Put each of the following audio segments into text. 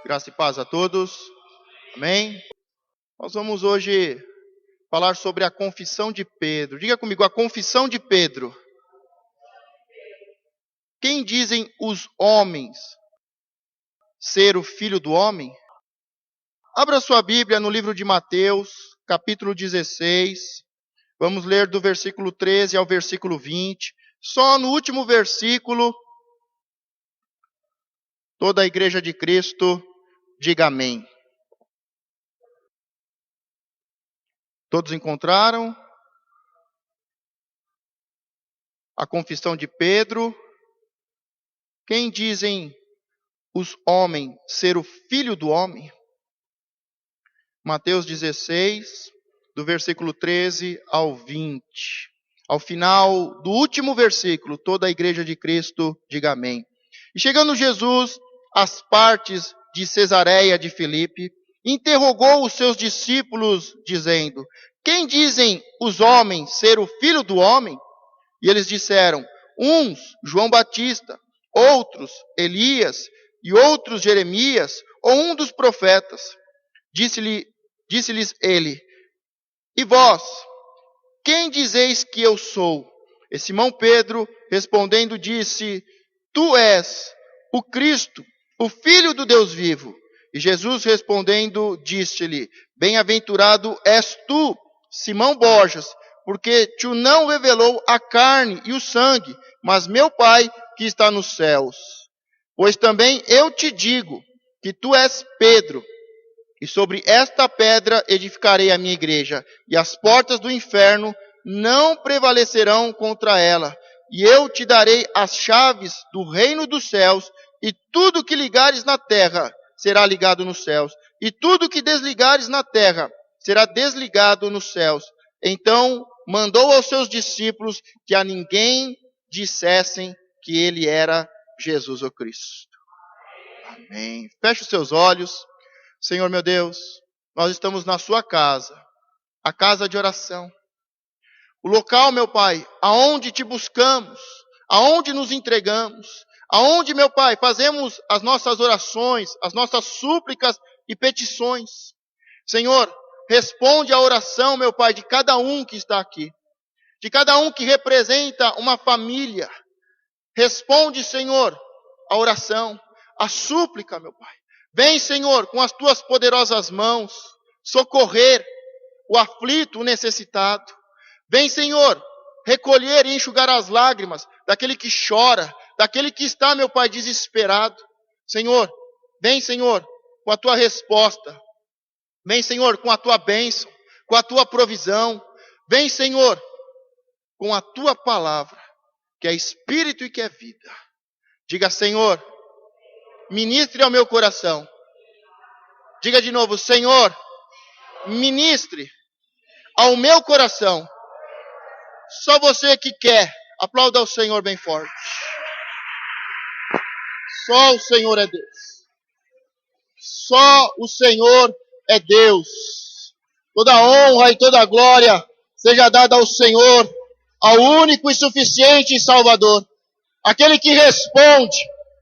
Graça e paz a todos. Amém? Nós vamos hoje falar sobre a confissão de Pedro. Diga comigo, a confissão de Pedro. Quem dizem os homens ser o Filho do Homem? Abra sua Bíblia no livro de Mateus, capítulo 16. Vamos ler do versículo 13 ao versículo 20. Só no último versículo, toda a igreja de Cristo diga amém. Todos encontraram? A confissão de Pedro. Quem dizem os homens ser o Filho do Homem? Mateus 16, do versículo 13 ao 20. Ao final do último versículo, toda a igreja de Cristo diga amém. E chegando Jesus às partes de Cesareia de Filipe, interrogou os seus discípulos, dizendo: quem dizem os homens ser o Filho do Homem? E eles disseram: uns, João Batista, outros, Elias, e outros, Jeremias, ou um dos profetas. Disse-lhes ele: e vós, quem dizeis que eu sou? E Simão Pedro, respondendo, disse: tu és o Cristo, o Filho do Deus vivo. E Jesus respondendo, disse-lhe: bem-aventurado és tu, Simão Borjas, porque te não revelou a carne e o sangue, mas meu Pai que está nos céus. Pois também eu te digo que tu és Pedro, e sobre esta pedra edificarei a minha igreja, e as portas do inferno não prevalecerão contra ela. E eu te darei as chaves do reino dos céus, e tudo que ligares na terra será ligado nos céus, e tudo que desligares na terra será desligado nos céus. Então mandou aos seus discípulos que a ninguém dissessem que ele era Jesus o Cristo. Amém. Feche os seus olhos. Senhor meu Deus, nós estamos na sua casa, a casa de oração. O local, meu Pai, aonde te buscamos, aonde nos entregamos, aonde, meu Pai, fazemos as nossas orações, as nossas súplicas e petições. Senhor, responde a oração, meu Pai, de cada um que está aqui, de cada um que representa uma família. Responde, Senhor, a oração, a súplica, meu Pai. Vem, Senhor, com as tuas poderosas mãos, socorrer o aflito, o necessitado. Vem, Senhor, recolher e enxugar as lágrimas daquele que chora, daquele que está, meu Pai, desesperado. Senhor, vem, Senhor, com a tua resposta. Vem, Senhor, com a tua bênção, com a tua provisão. Vem, Senhor, com a tua palavra, que é espírito e que é vida. Diga, Senhor, ministre ao meu coração. Diga de novo: Senhor, ministre ao meu coração. Só você que quer, aplauda ao Senhor bem forte. Só o Senhor é Deus. Só o Senhor é Deus. Toda honra e toda glória seja dada ao Senhor, ao único e suficiente Salvador. Aquele que responde,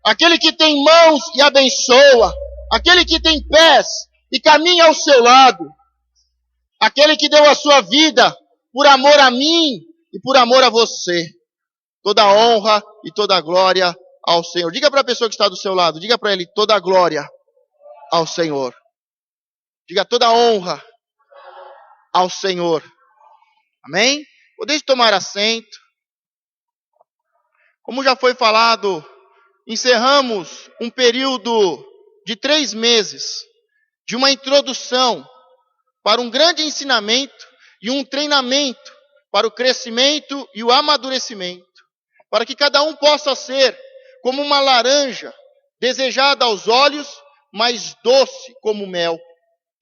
aquele que tem mãos e abençoa, aquele que tem pés e caminha ao seu lado, aquele que deu a sua vida por amor a mim e por amor a você. Toda honra e toda glória ao Senhor. Diga para a pessoa que está do seu lado, diga para ele: toda glória ao Senhor. Diga: toda honra ao Senhor. Amém? Podeis tomar assento. Como já foi falado, encerramos um período de 3 meses de uma introdução para um grande ensinamento e um treinamento para o crescimento e o amadurecimento, para que cada um possa ser como uma laranja, desejada aos olhos, mas doce como mel.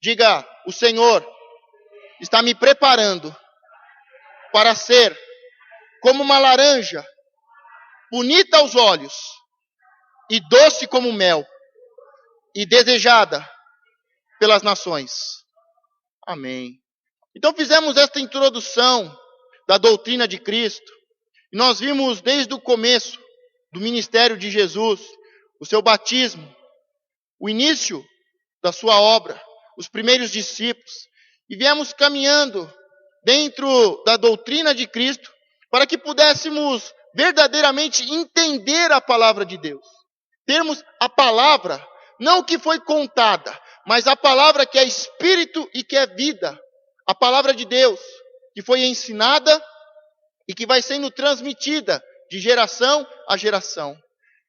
Diga: o Senhor está me preparando para ser como uma laranja, bonita aos olhos e doce como mel, e desejada pelas nações. Amém. Então fizemos esta introdução da doutrina de Cristo. E nós vimos desde o começo do ministério de Jesus, o seu batismo, o início da sua obra, os primeiros discípulos. E viemos caminhando dentro da doutrina de Cristo para que pudéssemos verdadeiramente entender a palavra de Deus. Termos a palavra, não que foi contada, mas a palavra que é espírito e que é vida. A palavra de Deus, que foi ensinada e que vai sendo transmitida de geração a geração.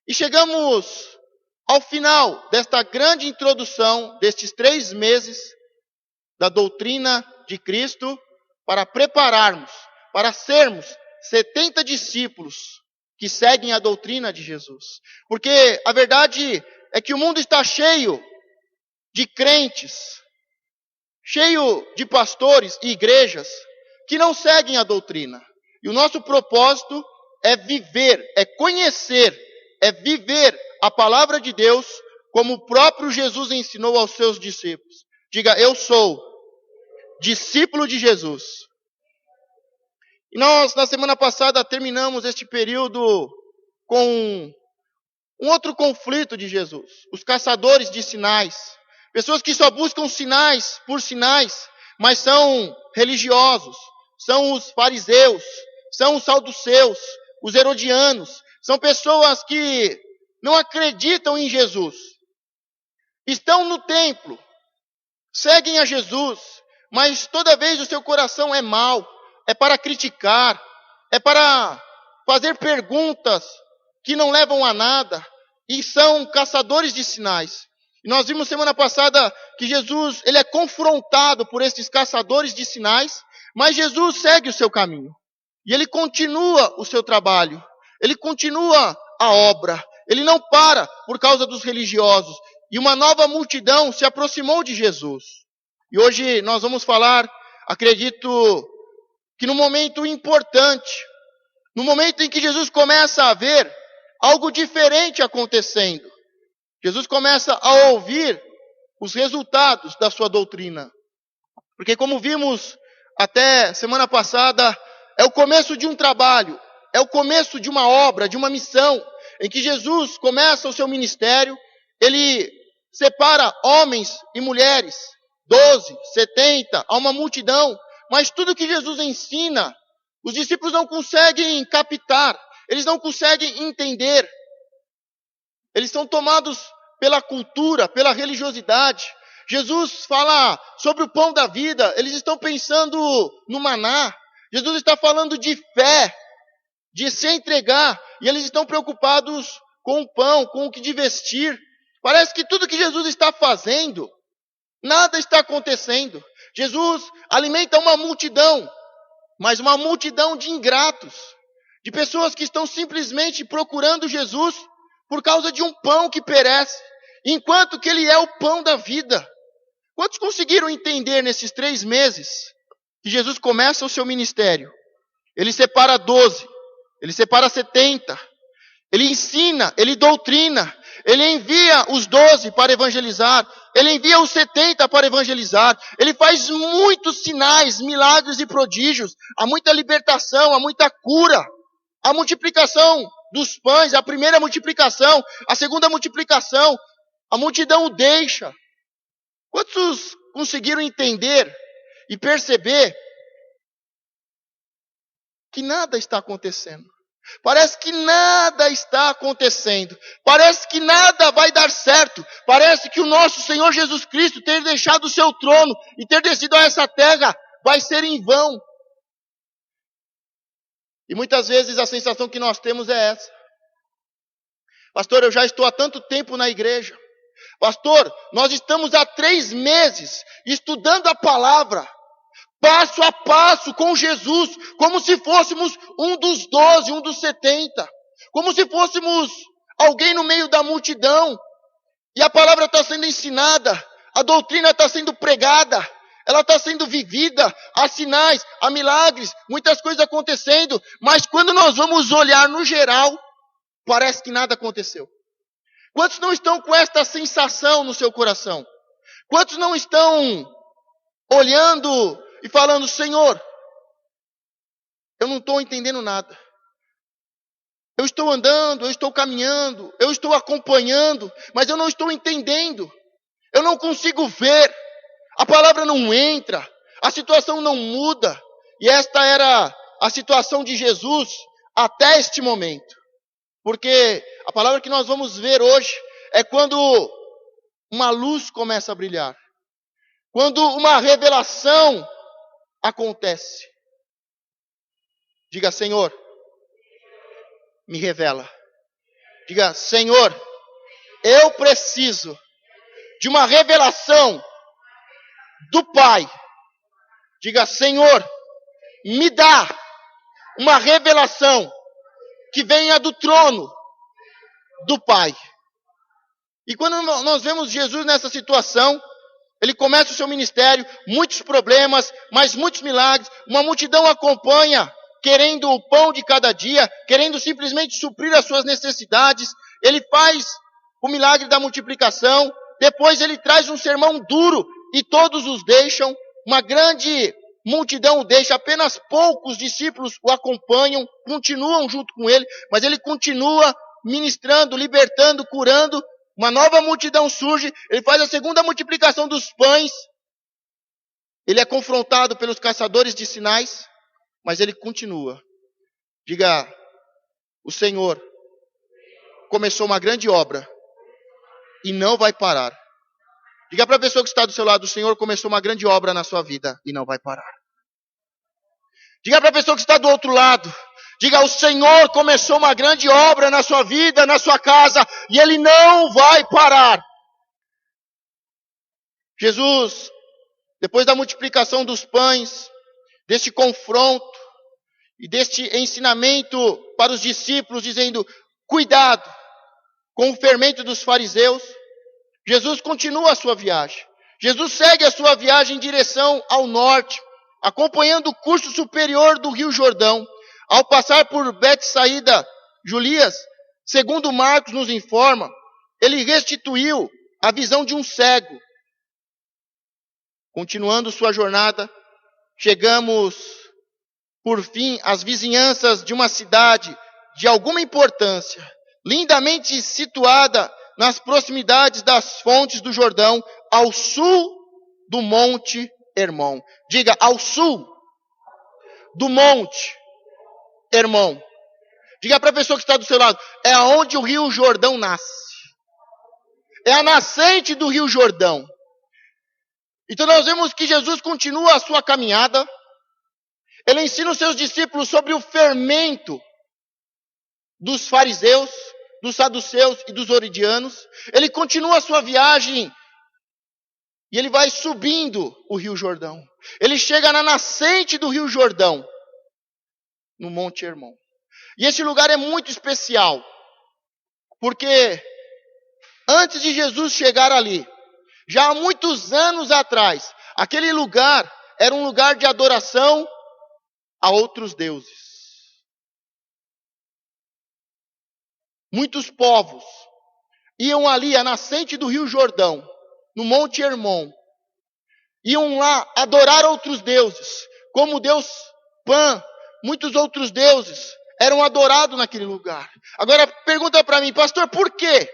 E chegamos ao final desta grande introdução, destes 3 meses da doutrina de Cristo, para prepararmos, para sermos 70 discípulos que seguem a doutrina de Jesus. Porque a verdade é que o mundo está cheio de crentes, cheio de pastores e igrejas que não seguem a doutrina. E o nosso propósito é viver, é conhecer, é viver a palavra de Deus como o próprio Jesus ensinou aos seus discípulos. Diga, eu sou discípulo de Jesus. E nós, na semana passada, terminamos este período com um outro conflito de Jesus. Os caçadores de sinais. Pessoas que só buscam sinais por sinais, mas são religiosos. São os fariseus, são os saduceus, os herodianos. São pessoas que não acreditam em Jesus. Estão no templo, seguem a Jesus, mas toda vez o seu coração é mau. É para criticar, é para fazer perguntas que não levam a nada, e são caçadores de sinais. E nós vimos semana passada que Jesus, ele é confrontado por esses caçadores de sinais, mas Jesus segue o seu caminho. E ele continua o seu trabalho, ele continua a obra, ele não para por causa dos religiosos. E uma nova multidão se aproximou de Jesus. E hoje nós vamos falar, acredito, que no momento importante, no momento em que Jesus começa a ver algo diferente acontecendo, Jesus começa a ouvir os resultados da sua doutrina. Porque como vimos até semana passada, é o começo de um trabalho, é o começo de uma obra, de uma missão, em que Jesus começa o seu ministério, ele separa homens e mulheres, 12, 70, a uma multidão. Mas tudo que Jesus ensina, os discípulos não conseguem captar, eles não conseguem entender. Eles são tomados pela cultura, pela religiosidade. Jesus fala sobre o pão da vida, eles estão pensando no maná. Jesus está falando de fé, de se entregar, e eles estão preocupados com o pão, com o que de vestir. Parece que tudo que Jesus está fazendo, nada está acontecendo. Jesus alimenta uma multidão, mas uma multidão de ingratos, de pessoas que estão simplesmente procurando Jesus por causa de um pão que perece, enquanto que ele é o pão da vida. Quantos conseguiram entender nesses 3 meses que Jesus começa o seu ministério? Ele separa 12, ele separa 70, ele ensina, ele doutrina, ele envia os 12 para evangelizar, ele envia os 70 para evangelizar, ele faz muitos sinais, milagres e prodígios, há muita libertação, há muita cura, a multiplicação dos pães, a primeira multiplicação, a segunda multiplicação, a multidão o deixa. Quantos conseguiram entender e perceber que nada está acontecendo? Parece que nada está acontecendo. Parece que nada vai dar certo. Parece que o nosso Senhor Jesus Cristo ter deixado o seu trono e ter descido a essa terra vai ser em vão. E muitas vezes a sensação que nós temos é essa. Pastor, eu já estou há tanto tempo na igreja. Pastor, nós estamos há 3 meses estudando a palavra, passo a passo com Jesus, como se fôssemos um dos 12, um dos 70, como se fôssemos alguém no meio da multidão, e a palavra está sendo ensinada, a doutrina está sendo pregada, ela está sendo vivida, há sinais, há milagres, muitas coisas acontecendo, mas quando nós vamos olhar no geral, parece que nada aconteceu. Quantos não estão com esta sensação no seu coração? Quantos não estão olhando e falando, Senhor, eu não estou entendendo nada. Eu estou andando, eu estou caminhando, eu estou acompanhando, mas eu não estou entendendo. Eu não consigo ver. A palavra não entra. A situação não muda. E esta era a situação de Jesus até este momento. Porque a palavra que nós vamos ver hoje é quando uma luz começa a brilhar. Quando uma revelação acontece. Diga, Senhor, me revela. Diga, Senhor, eu preciso de uma revelação do Pai. Diga, Senhor, me dá uma revelação que venha do trono do Pai. E quando nós vemos Jesus nessa situação, ele começa o seu ministério, muitos problemas, mas muitos milagres, uma multidão acompanha, querendo o pão de cada dia, querendo simplesmente suprir as suas necessidades. Ele faz o milagre da multiplicação, depois ele traz um sermão duro e todos os deixam, uma grande multidão o deixa, apenas poucos discípulos o acompanham, continuam junto com ele, mas ele continua ministrando, libertando, curando. Uma nova multidão surge, ele faz a segunda multiplicação dos pães, ele é confrontado pelos caçadores de sinais, mas ele continua. Diga, o Senhor começou uma grande obra e não vai parar. Diga para a pessoa que está do seu lado, o Senhor começou uma grande obra na sua vida e não vai parar. Diga para a pessoa que está do outro lado, diga, o Senhor começou uma grande obra na sua vida, na sua casa, e Ele não vai parar. Jesus, depois da multiplicação dos pães, deste confronto e deste ensinamento para os discípulos, dizendo, cuidado com o fermento dos fariseus, Jesus continua a sua viagem. Jesus segue a sua viagem em direção ao norte, acompanhando o curso superior do Rio Jordão. Ao passar por Betsaída, Julias, segundo Marcos nos informa, ele restituiu a visão de um cego. Continuando sua jornada, chegamos, por fim, às vizinhanças de uma cidade de alguma importância, lindamente situada nas proximidades das fontes do Jordão, ao sul do Monte Hermon. Diga, ao sul do Monte Hermon. Diga para a pessoa que está do seu lado, é onde o Rio Jordão nasce. É a nascente do Rio Jordão. Então nós vemos que Jesus continua a sua caminhada. Ele ensina os seus discípulos sobre o fermento dos fariseus, dos saduceus e dos oridianos. Ele continua a sua viagem e ele vai subindo o Rio Jordão. Ele chega na nascente do Rio Jordão, no Monte Hermon. E esse lugar é muito especial, porque antes de Jesus chegar ali, já há muitos anos atrás, aquele lugar era um lugar de adoração a outros deuses. Muitos povos iam ali à nascente do Rio Jordão, no Monte Hermon, iam lá adorar outros deuses, como o Deus Pan, muitos outros deuses eram adorados naquele lugar. Agora pergunta para mim, pastor, por quê?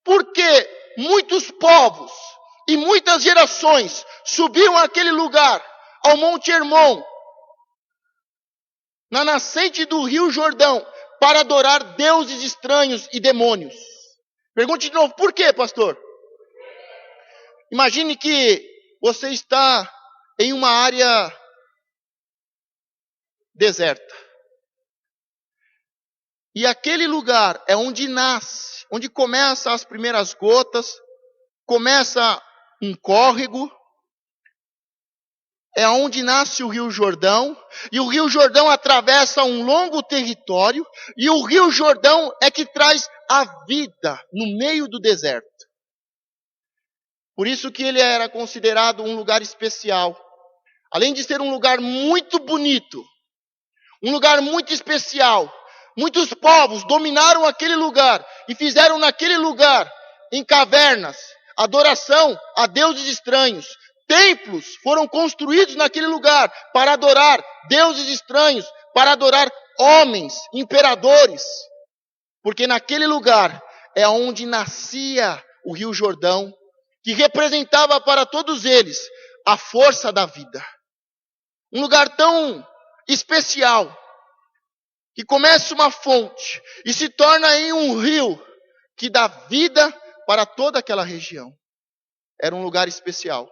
Porque muitos povos e muitas gerações subiam àquele lugar, ao Monte Hermon, na nascente do Rio Jordão, para adorar deuses estranhos e demônios. Pergunte de novo, por quê, pastor? Imagine que você está em uma área deserta. E aquele lugar é onde nasce, onde começam as primeiras gotas, começa um córrego, é onde nasce o Rio Jordão, e o Rio Jordão atravessa um longo território, e o Rio Jordão é que traz a vida no meio do deserto. Por isso que ele era considerado um lugar especial. Além de ser um lugar muito bonito, um lugar muito especial, muitos povos dominaram aquele lugar e fizeram naquele lugar, em cavernas, adoração a deuses estranhos. Templos foram construídos naquele lugar para adorar deuses estranhos, para adorar homens, imperadores. Porque naquele lugar é onde nascia o Rio Jordão, que representava para todos eles a força da vida. Um lugar tão especial, que começa uma fonte e se torna em um rio que dá vida para toda aquela região. Era um lugar especial,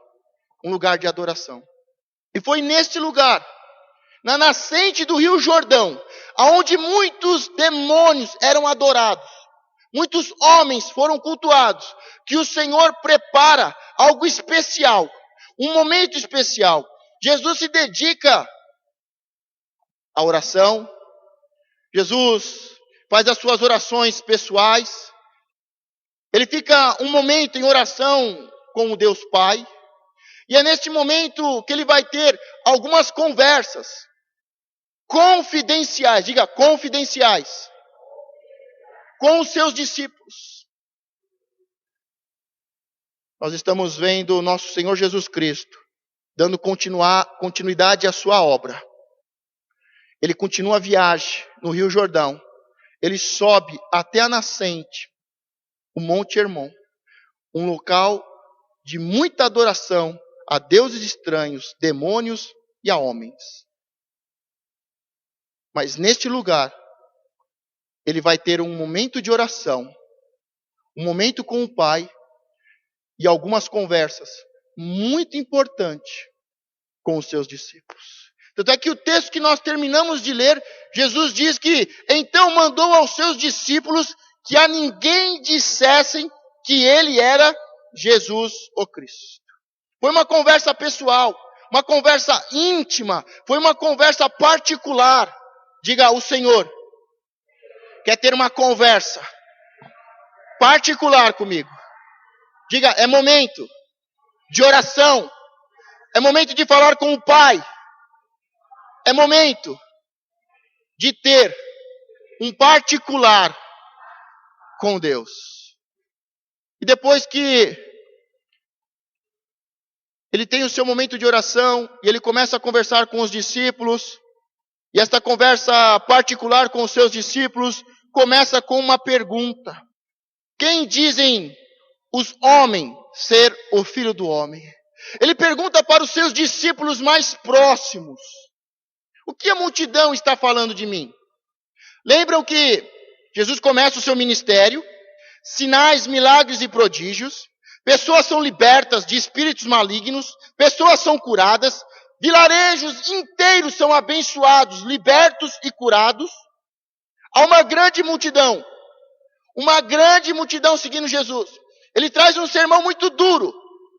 um lugar de adoração. E foi neste lugar, na nascente do Rio Jordão, aonde muitos demônios eram adorados, muitos homens foram cultuados, que o Senhor prepara algo especial, um momento especial. Jesus se dedica à oração, Jesus faz as suas orações pessoais, ele fica um momento em oração com o Deus Pai, e é neste momento que ele vai ter algumas conversas confidenciais, diga confidenciais, com os seus discípulos. Nós estamos vendo o nosso Senhor Jesus Cristo dando continuidade à sua obra. Ele continua a viagem no Rio Jordão. Ele sobe até a nascente, o Monte Hermon, um local de muita adoração a deuses estranhos, demônios e a homens. Mas neste lugar, ele vai ter um momento de oração, um momento com o Pai e algumas conversas muito importantes com os seus discípulos. Tanto é que o texto que nós terminamos de ler, Jesus diz que então mandou aos seus discípulos que a ninguém dissessem que ele era Jesus o Cristo. Foi uma conversa pessoal, uma conversa íntima, foi uma conversa particular. Diga, o Senhor quer ter uma conversa particular comigo. Diga, é momento de oração, é momento de falar com o Pai. É momento de ter um particular com Deus. E depois que ele tem o seu momento de oração, e ele começa a conversar com os discípulos, e esta conversa particular com os seus discípulos começa com uma pergunta: quem dizem os homens ser o Filho do Homem? Ele pergunta para os seus discípulos mais próximos: o que a multidão está falando de mim? Lembram que Jesus começa o seu ministério, sinais, milagres e prodígios, pessoas são libertas de espíritos malignos, pessoas são curadas, vilarejos inteiros são abençoados, libertos e curados. Há uma grande multidão seguindo Jesus. Ele traz um sermão muito duro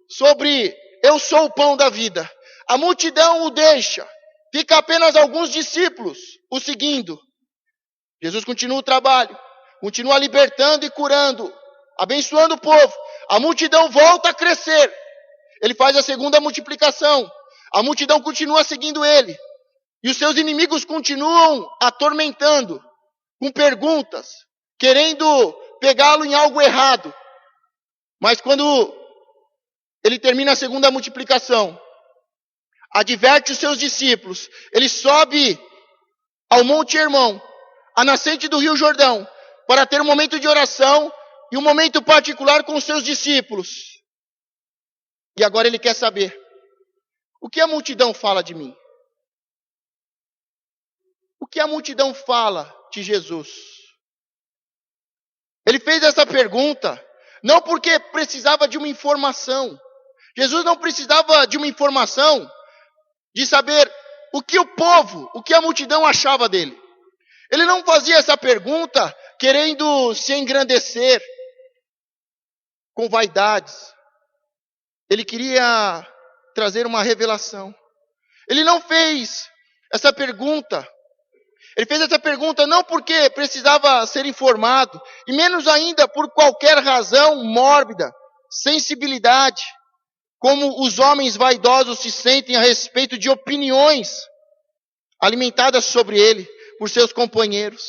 sobre eu sou o pão da vida. A multidão o deixa. Fica apenas alguns discípulos o seguindo. Jesus continua o trabalho, continua libertando e curando, abençoando o povo. A multidão volta a crescer. Ele faz a segunda multiplicação. A multidão continua seguindo ele. E os seus inimigos continuam atormentando com perguntas, querendo pegá-lo em algo errado. Mas quando ele termina a segunda multiplicação, adverte os seus discípulos, ele sobe ao Monte Hermon, a nascente do Rio Jordão, para ter um momento de oração e um momento particular com os seus discípulos. E agora ele quer saber: o que a multidão fala de mim? O que a multidão fala de Jesus? Ele fez essa pergunta não porque precisava de uma informação. Jesus não precisava de uma informação de saber o que o povo, o que a multidão achava dele. Ele não fazia essa pergunta querendo se engrandecer com vaidades. Ele queria trazer uma revelação. Ele não fez essa pergunta. Ele fez essa pergunta não porque precisava ser informado, e menos ainda por qualquer razão mórbida, sensibilidade, como os homens vaidosos se sentem a respeito de opiniões alimentadas sobre ele por seus companheiros.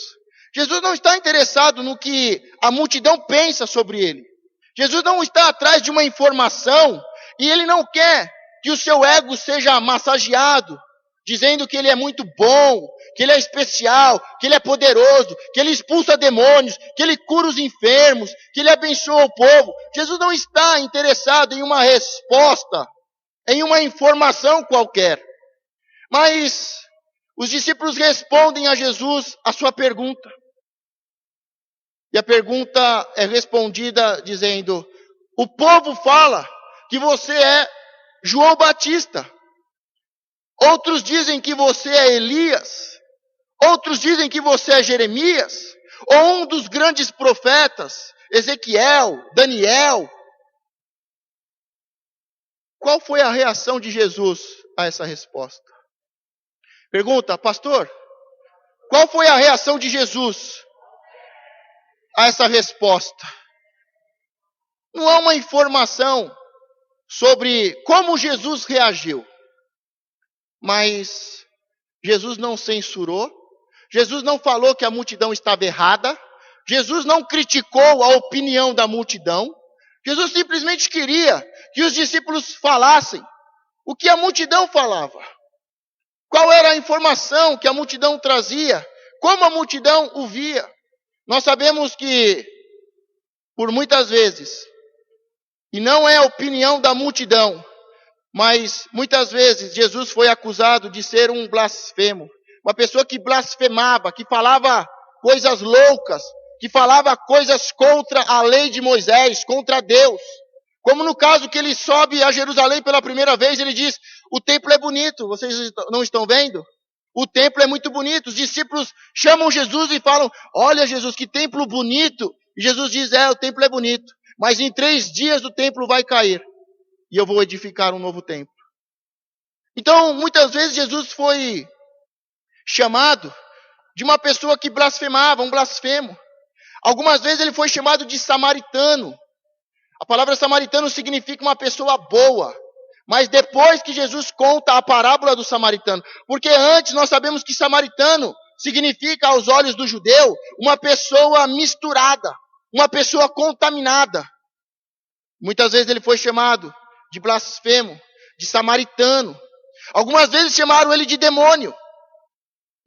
Jesus não está interessado no que a multidão pensa sobre ele. Jesus não está atrás de uma informação e ele não quer que o seu ego seja massageado, dizendo que ele é muito bom, que ele é especial, que ele é poderoso, que ele expulsa demônios, que ele cura os enfermos, que ele abençoa o povo. Jesus não está interessado em uma resposta, em uma informação qualquer. Mas os discípulos respondem a Jesus a sua pergunta. E a pergunta é respondida dizendo: o povo fala que você é João Batista. Outros dizem que você é Elias. Outros dizem que você é Jeremias. Ou um dos grandes profetas, Ezequiel, Daniel. Qual foi a reação de Jesus a essa resposta? Pergunta, pastor, qual foi a reação de Jesus a essa resposta? Não há uma informação sobre como Jesus reagiu. Mas Jesus não censurou, Jesus não falou que a multidão estava errada, Jesus não criticou a opinião da multidão, Jesus simplesmente queria que os discípulos falassem o que a multidão falava. Qual era a informação que a multidão trazia, como a multidão o via. Nós sabemos que, por muitas vezes, e não é a opinião da multidão, mas muitas vezes Jesus foi acusado de ser um blasfemo. Uma pessoa que blasfemava, que falava coisas loucas, que falava coisas contra a lei de Moisés, contra Deus. Como no caso que ele sobe a Jerusalém pela primeira vez, ele diz: o templo é bonito, vocês não estão vendo? O templo é muito bonito. Os discípulos chamam Jesus e falam: olha Jesus, que templo bonito. E Jesus diz: o templo é bonito, mas em 3 dias o templo vai cair. E eu vou edificar um novo templo. Então, muitas vezes Jesus foi chamado de uma pessoa que blasfemava, um blasfemo. Algumas vezes ele foi chamado de samaritano. A palavra samaritano significa uma pessoa boa. Mas depois que Jesus conta a parábola do samaritano, porque antes nós sabemos que samaritano significa, aos olhos do judeu, uma pessoa misturada, uma pessoa contaminada. Muitas vezes ele foi chamado de blasfemo, de samaritano. Algumas vezes chamaram ele de demônio.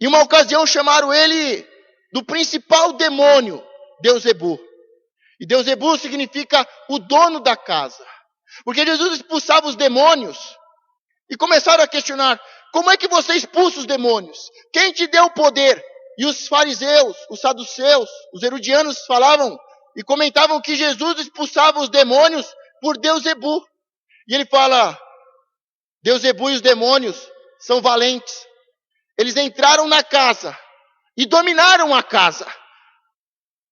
Em uma ocasião chamaram ele do principal demônio, Beuzebu. E Beuzebu significa o dono da casa. Porque Jesus expulsava os demônios e começaram a questionar: como é que você expulsa os demônios? Quem te deu o poder? E os fariseus, os saduceus, os herodianos falavam e comentavam que Jesus expulsava os demônios por Beuzebu. E ele fala: Beuzebu e os demônios são valentes. Eles entraram na casa e dominaram a casa.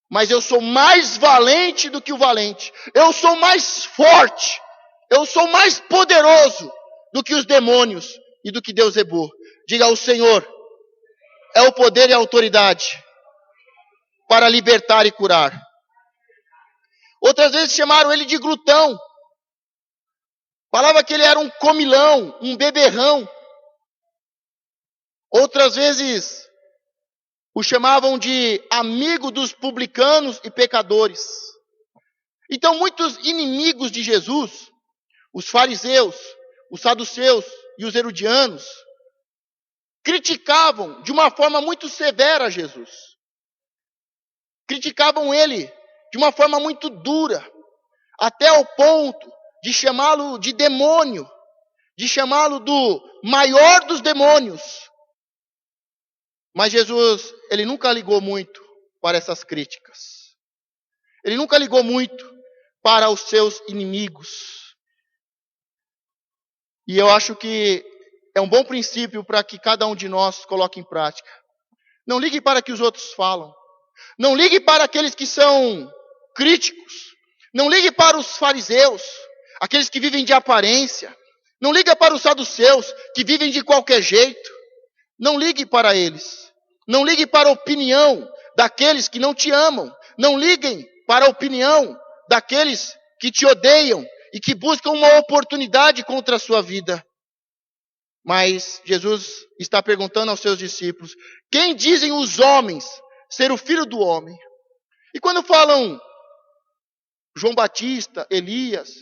Mas eu sou mais valente do que o valente. Eu sou mais forte. Eu sou mais poderoso do que os demônios e do que Beuzebu. Diga: o Senhor é o poder e a autoridade para libertar e curar. Outras vezes chamaram ele de glutão. Falava que ele era um comilão, um beberrão. Outras vezes o chamavam de amigo dos publicanos e pecadores. Então muitos inimigos de Jesus, os fariseus, os saduceus e os herodianos, criticavam de uma forma muito severa Jesus. Criticavam ele de uma forma muito dura, até ao ponto de chamá-lo de demônio, de chamá-lo do maior dos demônios. Mas Jesus, ele nunca ligou muito para essas críticas. Ele nunca ligou muito para os seus inimigos. E eu acho que é um bom princípio para que cada um de nós coloque em prática. Não ligue para o que os outros falam. Não ligue para aqueles que são críticos. Não ligue para os fariseus, aqueles que vivem de aparência. Não ligue para os saduceus, que vivem de qualquer jeito. Não ligue para eles. Não ligue para a opinião daqueles que não te amam. Não liguem para a opinião daqueles que te odeiam e que buscam uma oportunidade contra a sua vida. Mas Jesus está perguntando aos seus discípulos: quem dizem os homens ser o Filho do Homem? E quando falam João Batista, Elias,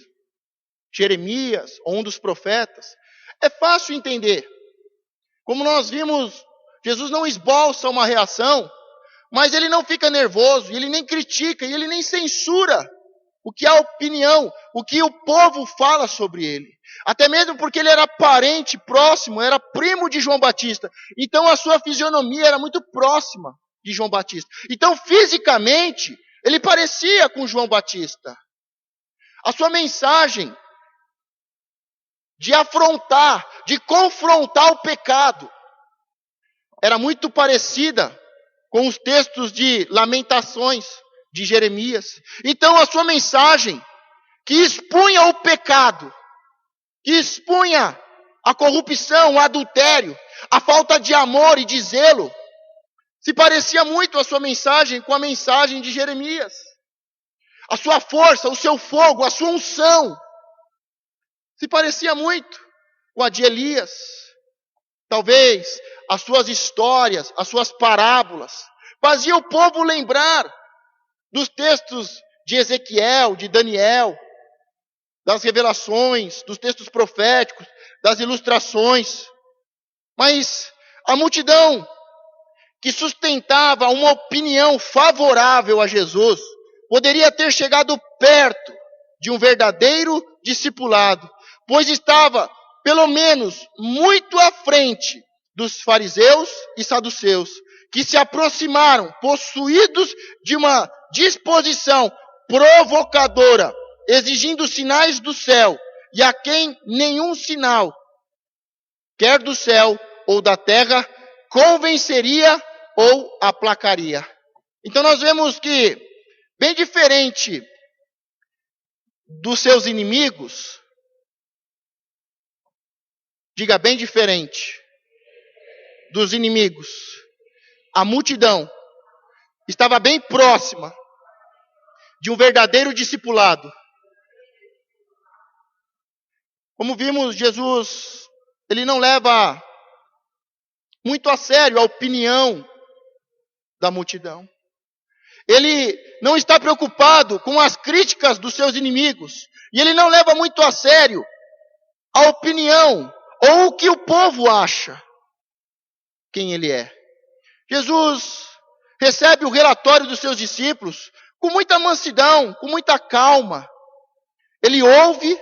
Jeremias, ou um dos profetas, é fácil entender. Como nós vimos, Jesus não esboça uma reação, mas ele não fica nervoso, ele nem critica, e ele nem censura o que a opinião, o que o povo fala sobre ele. Até mesmo porque ele era parente próximo, era primo de João Batista. Então a sua fisionomia era muito próxima de João Batista. Então fisicamente, ele parecia com João Batista. A sua mensagem de afrontar, de confrontar o pecado, era muito parecida com os textos de Lamentações de Jeremias. Então a sua mensagem, que expunha o pecado, que expunha a corrupção, o adultério, a falta de amor e de zelo, se parecia muito a sua mensagem com a mensagem de Jeremias. A sua força, o seu fogo, a sua unção, se parecia muito com a de Elias. Talvez as suas histórias, as suas parábolas, fazia o povo lembrar dos textos de Ezequiel, de Daniel, das revelações, dos textos proféticos, das ilustrações. Mas a multidão que sustentava uma opinião favorável a Jesus poderia ter chegado perto de um verdadeiro discipulado, pois estava, pelo menos, muito à frente dos fariseus e saduceus, que se aproximaram, possuídos de uma disposição provocadora, exigindo sinais do céu, e a quem nenhum sinal, quer do céu ou da terra, convenceria ou aplacaria. Então nós vemos que, bem diferente dos seus inimigos, diga bem diferente dos inimigos, a multidão estava bem próxima de um verdadeiro discipulado. Como vimos, Jesus, ele não leva muito a sério a opinião da multidão. Ele não está preocupado com as críticas dos seus inimigos. E ele não leva muito a sério a opinião ou o que o povo acha quem ele é. Jesus recebe o relatório dos seus discípulos com muita mansidão, com muita calma. Ele ouve,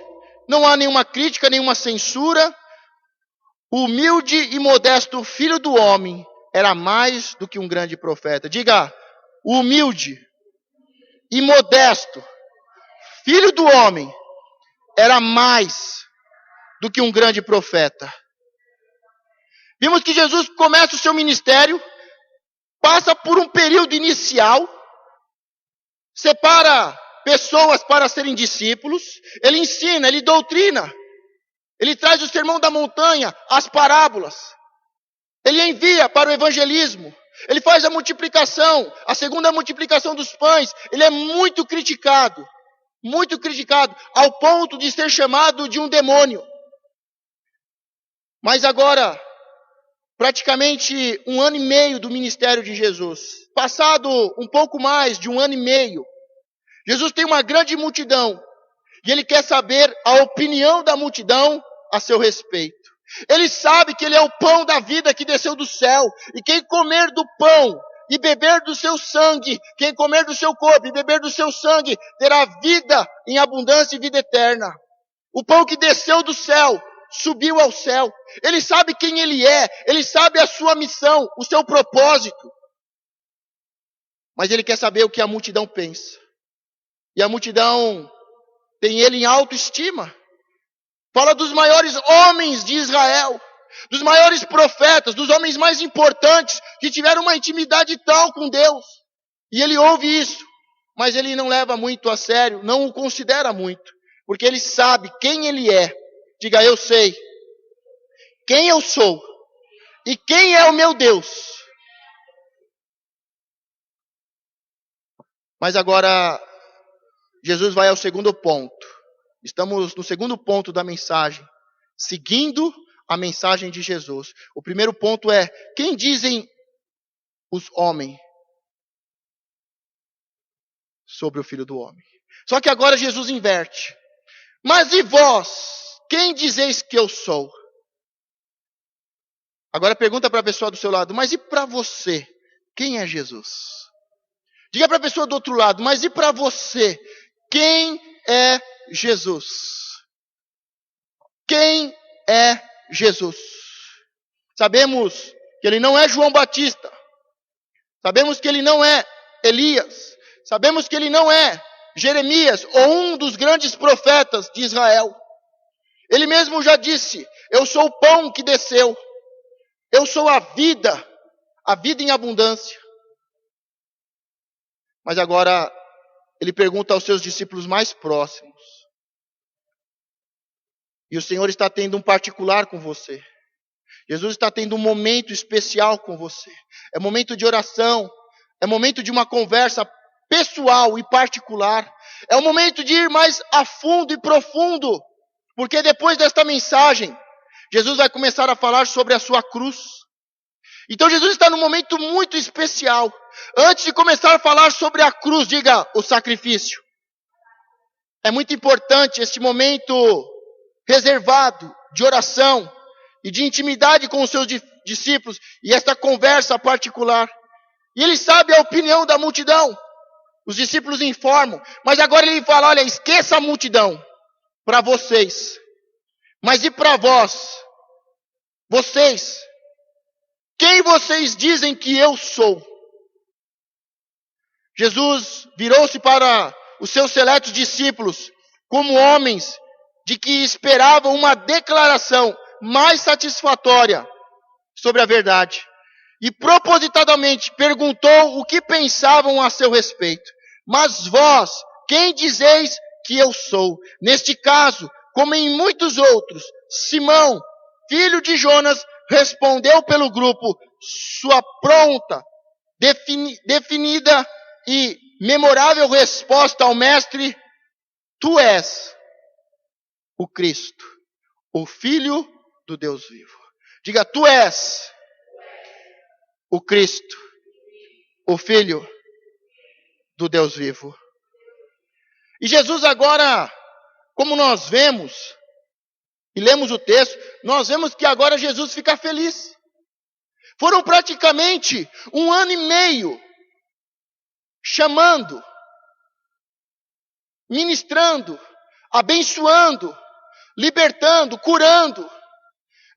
não há nenhuma crítica, nenhuma censura. O humilde e modesto filho do homem era mais do que um grande profeta. Diga, o humilde e modesto filho do homem era mais do que um grande profeta. Vimos que Jesus começa o seu ministério, passa por um período inicial, separa pessoas para serem discípulos, ele ensina, ele doutrina, ele traz o sermão da montanha, as parábolas, ele envia para o evangelismo, ele faz a multiplicação, a segunda multiplicação dos pães, ele é muito criticado, ao ponto de ser chamado de um demônio. Mas agora, praticamente 1 ano e meio do ministério de Jesus, passado um pouco mais de 1 ano e meio, Jesus tem uma grande multidão, e ele quer saber a opinião da multidão a seu respeito. Ele sabe que ele é o pão da vida que desceu do céu, e quem comer do pão e beber do seu sangue, quem comer do seu corpo e beber do seu sangue, terá vida em abundância e vida eterna. O pão que desceu do céu, subiu ao céu. Ele sabe quem ele é, ele sabe a sua missão, o seu propósito. Mas ele quer saber o que a multidão pensa. E a multidão tem ele em autoestima. Fala dos maiores homens de Israel, dos maiores profetas, dos homens mais importantes, que tiveram uma intimidade tal com Deus. E ele ouve isso, mas ele não leva muito a sério, não o considera muito, porque ele sabe quem ele é. Diga, eu sei quem eu sou e quem é o meu Deus. Mas agora, Jesus vai ao segundo ponto. Estamos no segundo ponto da mensagem, seguindo a mensagem de Jesus. O primeiro ponto é, quem dizem os homens sobre o Filho do Homem? Só que agora Jesus inverte. Mas e vós, quem dizeis que eu sou? Agora pergunta para a pessoa do seu lado, mas e para você, quem é Jesus? Diga para a pessoa do outro lado, mas e para você, quem é Jesus? Quem é Jesus? Sabemos que ele não é João Batista. Sabemos que ele não é Elias. Sabemos que ele não é Jeremias ou um dos grandes profetas de Israel. Ele mesmo já disse, eu sou o pão que desceu. Eu sou a vida em abundância. Mas agora ele pergunta aos seus discípulos mais próximos. E o Senhor está tendo um particular com você. Jesus está tendo um momento especial com você. É momento de oração. É momento de uma conversa pessoal e particular. É o momento de ir mais a fundo e profundo. Porque depois desta mensagem, Jesus vai começar a falar sobre a sua cruz. Então Jesus está num momento muito especial. Antes de começar a falar sobre a cruz, diga o sacrifício. É muito importante este momento reservado de oração e de intimidade com os seus discípulos e esta conversa particular. E ele sabe a opinião da multidão. Os discípulos informam, mas agora ele fala, olha, esqueça a multidão para vocês. Mas e para vós? Vocês? Quem vocês dizem que eu sou? Jesus virou-se para os seus seletos discípulos como homens de que esperavam uma declaração mais satisfatória sobre a verdade. E propositadamente perguntou o que pensavam a seu respeito. Mas vós, quem dizeis que eu sou? Neste caso, como em muitos outros, Simão, filho de Jonas, respondeu pelo grupo sua pronta, definida e memorável resposta ao mestre: tu és o Cristo, o Filho do Deus vivo. Diga, tu és o Cristo, o Filho do Deus vivo. E Jesus agora, como nós vemos, e lemos o texto, nós vemos que agora Jesus fica feliz. Foram praticamente 1 ano e meio chamando, ministrando, abençoando, libertando, curando.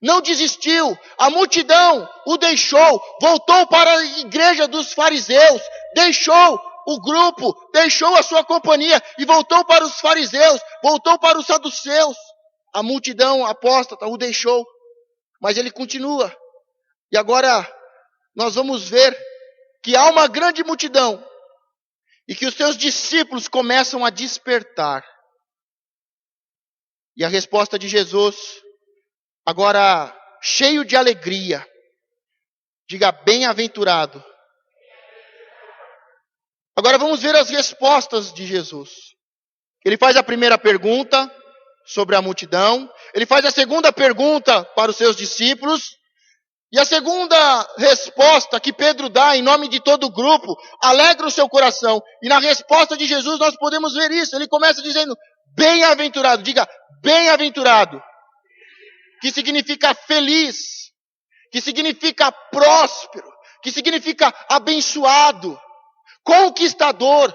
Não desistiu, a multidão o deixou, voltou para a igreja dos fariseus, deixou o grupo, deixou a sua companhia e voltou para os fariseus, voltou para os saduceus. A multidão apóstata o deixou, mas ele continua. E agora nós vamos ver que há uma grande multidão e que os seus discípulos começam a despertar. E a resposta de Jesus, agora cheio de alegria, diga bem-aventurado. Agora vamos ver as respostas de Jesus. Ele faz a primeira pergunta sobre a multidão. Ele faz a segunda pergunta para os seus discípulos. E a segunda resposta que Pedro dá em nome de todo o grupo alegra o seu coração. E na resposta de Jesus nós podemos ver isso. Ele começa dizendo, bem-aventurado. Diga, bem-aventurado. Que significa feliz. Que significa próspero. Que significa abençoado. Conquistador.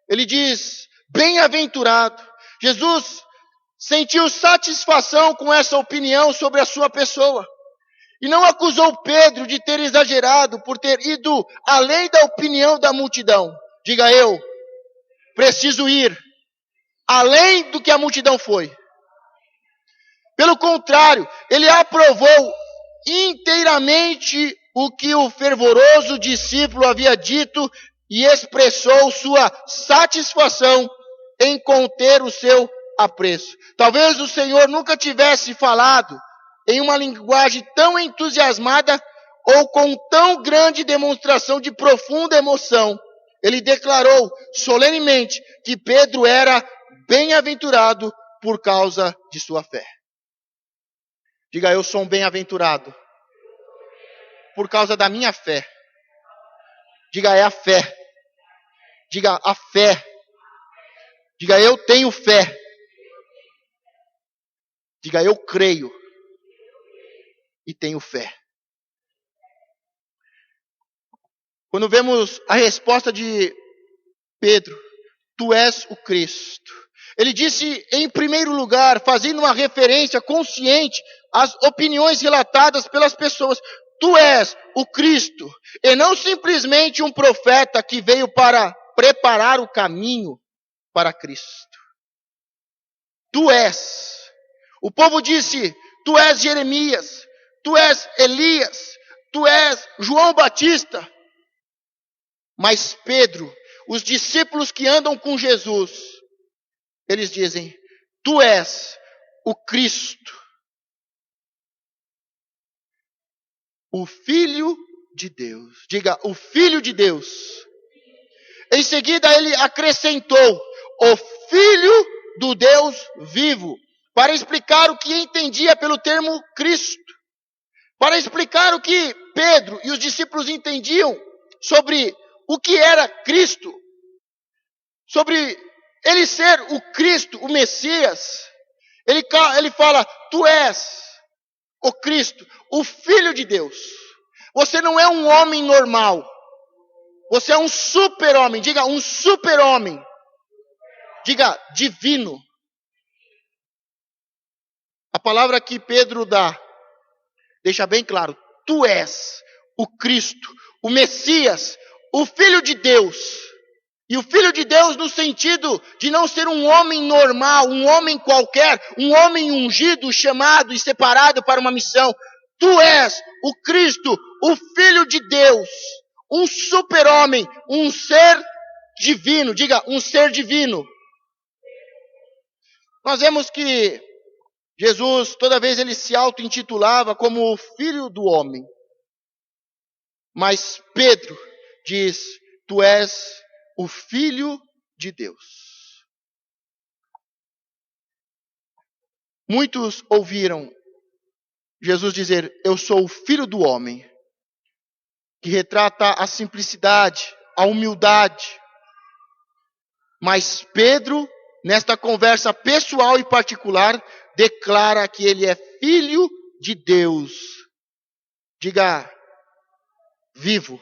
Ele diz, bem-aventurado. Jesus sentiu satisfação com essa opinião sobre a sua pessoa. E não acusou Pedro de ter exagerado por ter ido além da opinião da multidão. Diga, eu preciso ir além do que a multidão foi. Pelo contrário, ele aprovou inteiramente o que o fervoroso discípulo havia dito e expressou sua satisfação em conter o seu apreço. Talvez o Senhor nunca tivesse falado em uma linguagem tão entusiasmada ou com tão grande demonstração de profunda emoção. Ele declarou solenemente que Pedro era bem-aventurado por causa de sua fé. Diga, eu sou um bem-aventurado por causa da minha fé. Diga, é a fé. Diga, a fé. Diga, eu tenho fé. Diga, eu creio e tenho fé. Quando vemos a resposta de Pedro, tu és o Cristo. Ele disse em primeiro lugar, fazendo uma referência consciente às opiniões relatadas pelas pessoas, tu és o Cristo, e não simplesmente um profeta que veio para preparar o caminho para Cristo. Tu és. O povo disse, tu és Jeremias, tu és Elias, tu és João Batista. Mas Pedro, os discípulos que andam com Jesus, eles dizem, tu és o Cristo, o Filho de Deus. Diga, o Filho de Deus. Em seguida ele acrescentou, o Filho do Deus vivo, para explicar o que entendia pelo termo Cristo, para explicar o que Pedro e os discípulos entendiam sobre o que era Cristo, sobre ele ser o Cristo, o Messias. Ele fala, tu és o Cristo, o Filho de Deus. Você não é um homem normal, você é um super-homem. Diga, um super-homem. Diga, divino. A palavra que Pedro dá, deixa bem claro, tu és o Cristo, o Messias, o Filho de Deus. E o Filho de Deus no sentido de não ser um homem normal, um homem qualquer, um homem ungido, chamado e separado para uma missão. Tu és o Cristo, o Filho de Deus, um super-homem, um ser divino. Diga, um ser divino. Nós vemos que Jesus, toda vez ele se auto-intitulava como o Filho do Homem. Mas Pedro diz, tu és o Filho de Deus. Muitos ouviram Jesus dizer, eu sou o Filho do Homem, que retrata a simplicidade, a humildade. Mas Pedro, nesta conversa pessoal e particular, declara que ele é Filho de Deus. Diga, vivo.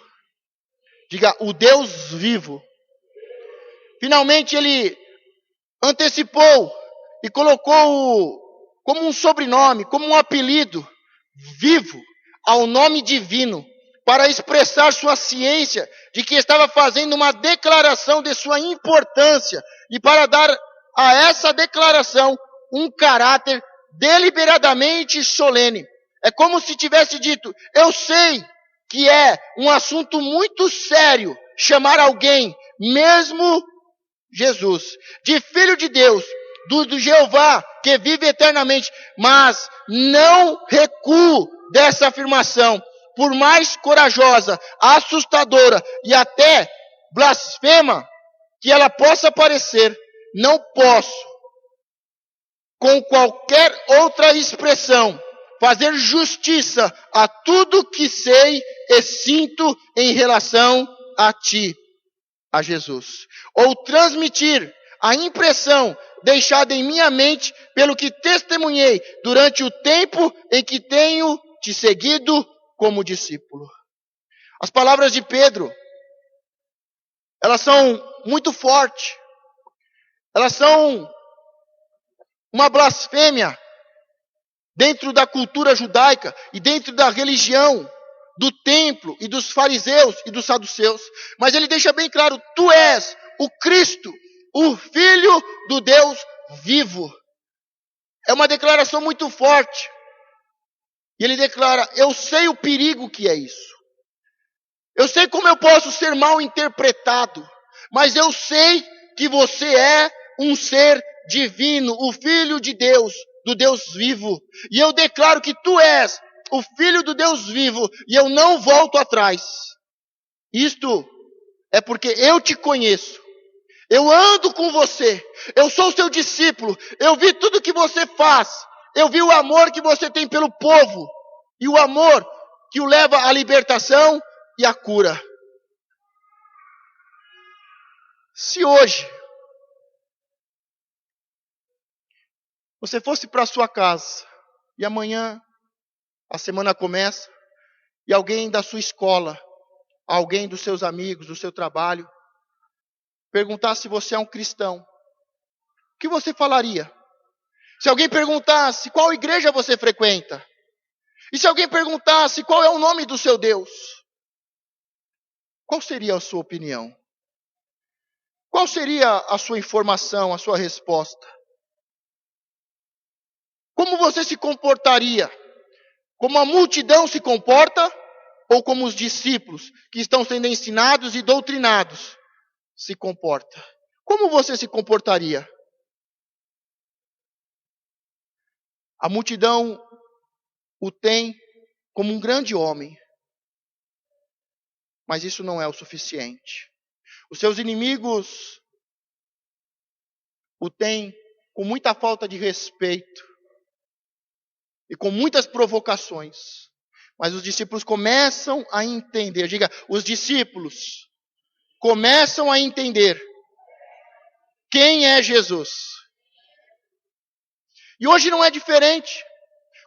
Diga, o Deus vivo. Finalmente ele antecipou e colocou como um sobrenome, como um apelido, vivo, ao nome divino, para expressar sua ciência de que estava fazendo uma declaração de sua importância e para dar a essa declaração um caráter deliberadamente solene. É como se tivesse dito, eu sei que é um assunto muito sério chamar alguém, mesmo Jesus, de Filho de Deus, do Jeová que vive eternamente, mas não recuo dessa afirmação, por mais corajosa, assustadora e até blasfema que ela possa parecer, não posso, com qualquer outra expressão, fazer justiça a tudo que sei e sinto em relação a ti, a Jesus, ou transmitir a impressão deixada em minha mente pelo que testemunhei durante o tempo em que tenho te seguido como discípulo. As palavras de Pedro, elas são muito fortes, elas são uma blasfêmia dentro da cultura judaica e dentro da religião do templo e dos fariseus e dos saduceus. Mas ele deixa bem claro, tu és o Cristo, o Filho do Deus vivo. É uma declaração muito forte. E ele declara, eu sei o perigo que é isso. Eu sei como eu posso ser mal interpretado. Mas eu sei que você é um ser divino, o Filho de Deus, do Deus vivo. E eu declaro que tu és o Filho do Deus vivo, e eu não volto atrás. Isto é porque eu te conheço. Eu ando com você. Eu sou seu discípulo. Eu vi tudo que você faz. Eu vi o amor que você tem pelo povo. E o amor que o leva à libertação e à cura. Se hoje você fosse para sua casa e amanhã a semana começa e alguém da sua escola, alguém dos seus amigos, do seu trabalho, perguntasse se você é um cristão, o que você falaria? Se alguém perguntasse qual igreja você frequenta, e se alguém perguntasse qual é o nome do seu Deus, qual seria a sua opinião? Qual seria a sua informação, a sua resposta? Como você se comportaria? Como a multidão se comporta? Ou como os discípulos que estão sendo ensinados e doutrinados se comporta? Como você se comportaria? A multidão o tem como um grande homem, mas isso não é o suficiente. Os seus inimigos o têm com muita falta de respeito e com muitas provocações. Mas os discípulos começam a entender, diga, os discípulos começam a entender quem é Jesus. E hoje não é diferente.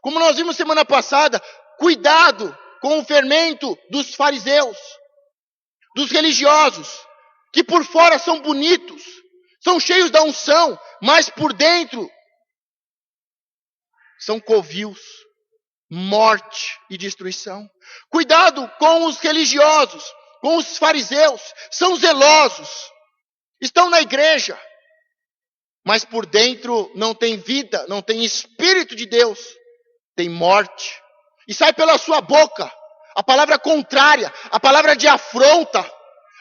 Como nós vimos semana passada, cuidado com o fermento dos fariseus, dos religiosos, que por fora são bonitos, são cheios da unção, mas por dentro são covios, morte e destruição. Cuidado com os religiosos, com os fariseus, são zelosos, estão na igreja, mas por dentro não tem vida, não tem Espírito de Deus, tem morte. E sai pela sua boca a palavra contrária, a palavra de afronta,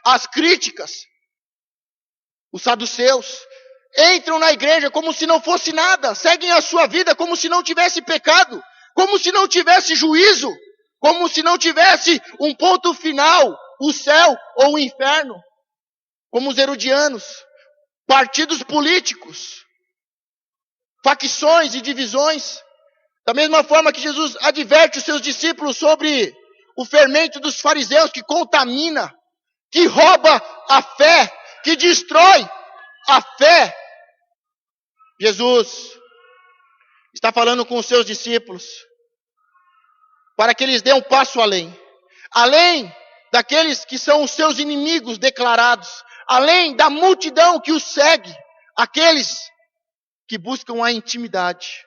as críticas. Os saduceus entram na igreja como se não fosse nada, seguem a sua vida como se não tivesse pecado, como se não tivesse juízo, como se não tivesse um ponto final, o céu ou o inferno. Como os herodianos, partidos políticos, facções e divisões. Da mesma forma que Jesus adverte os seus discípulos sobre o fermento dos fariseus que contamina, que rouba a fé, que destrói a fé. Jesus está falando com os seus discípulos para que eles dêem um passo além. Além daqueles que são os seus inimigos declarados, além da multidão que os segue, aqueles que buscam a intimidade.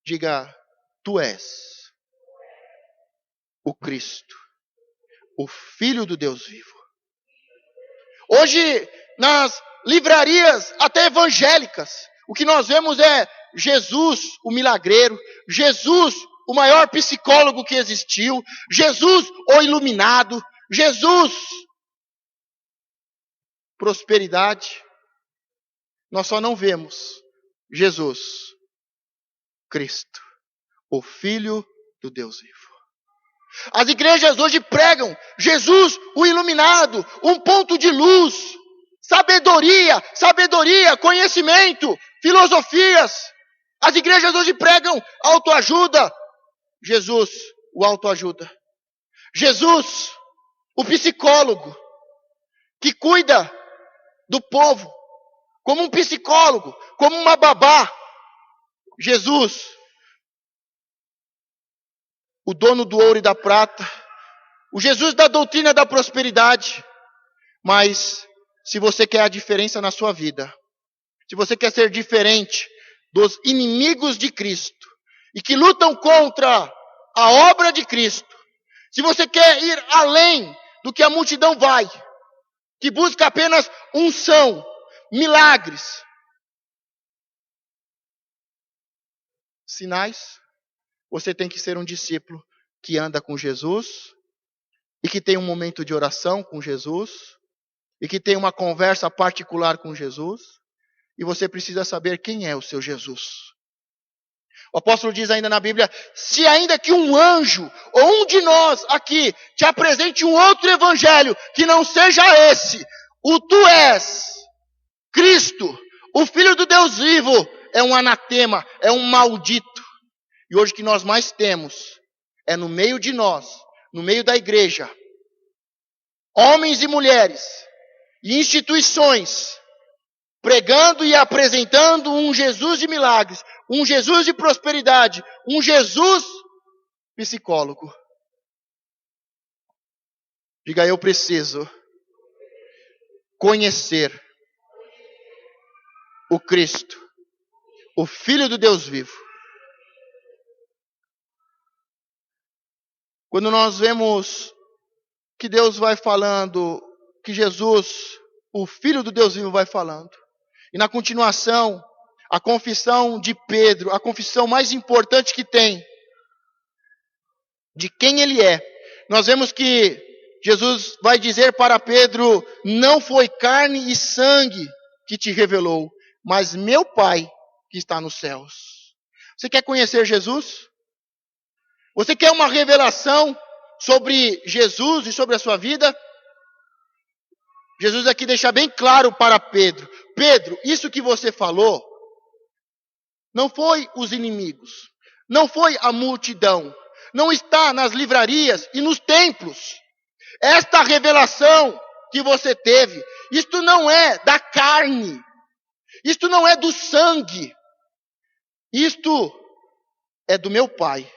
Diga, tu és o Cristo, o Filho do Deus vivo. Hoje, nas livrarias, até evangélicas, o que nós vemos é Jesus, o milagreiro, Jesus, o maior psicólogo que existiu, Jesus, o iluminado, Jesus, prosperidade. Nós só não vemos Jesus, Cristo, o Filho do Deus vivo. As igrejas hoje pregam Jesus, o iluminado, um ponto de luz, sabedoria, conhecimento, filosofias. As igrejas hoje pregam autoajuda. Jesus, o autoajuda. Jesus, o psicólogo, que cuida do povo, como um psicólogo, como uma babá. Jesus, o dono do ouro e da prata, o Jesus da doutrina da prosperidade. Mas, se você quer a diferença na sua vida, se você quer ser diferente dos inimigos de Cristo, e que lutam contra a obra de Cristo, se você quer ir além do que a multidão vai, que busca apenas unção, milagres, sinais, você tem que ser um discípulo que anda com Jesus, e que tem um momento de oração com Jesus, e que tem uma conversa particular com Jesus, e você precisa saber quem é o seu Jesus. O apóstolo diz ainda na Bíblia, se ainda que um anjo, ou um de nós aqui, te apresente um outro evangelho, que não seja esse, o tu és Cristo, o Filho do Deus vivo, é um anatema, é um maldito. E hoje o que nós mais temos é no meio de nós, no meio da igreja, homens e mulheres, e instituições pregando e apresentando um Jesus de milagres, um Jesus de prosperidade, um Jesus psicólogo. Diga, eu preciso conhecer o Cristo, o Filho do Deus vivo. Quando nós vemos que Deus vai falando, que Jesus, o Filho do Deus vivo, vai falando, e na continuação, a confissão de Pedro, a confissão mais importante que tem, de quem ele é, nós vemos que Jesus vai dizer para Pedro: não foi carne e sangue que te revelou, mas meu Pai que está nos céus. Você quer conhecer Jesus? Você quer uma revelação sobre Jesus e sobre a sua vida? Jesus aqui deixa bem claro para Pedro: Pedro, isso que você falou, não foi os inimigos, não foi a multidão, não está nas livrarias e nos templos. Esta revelação que você teve, isto não é da carne, isto não é do sangue, isto é do meu Pai.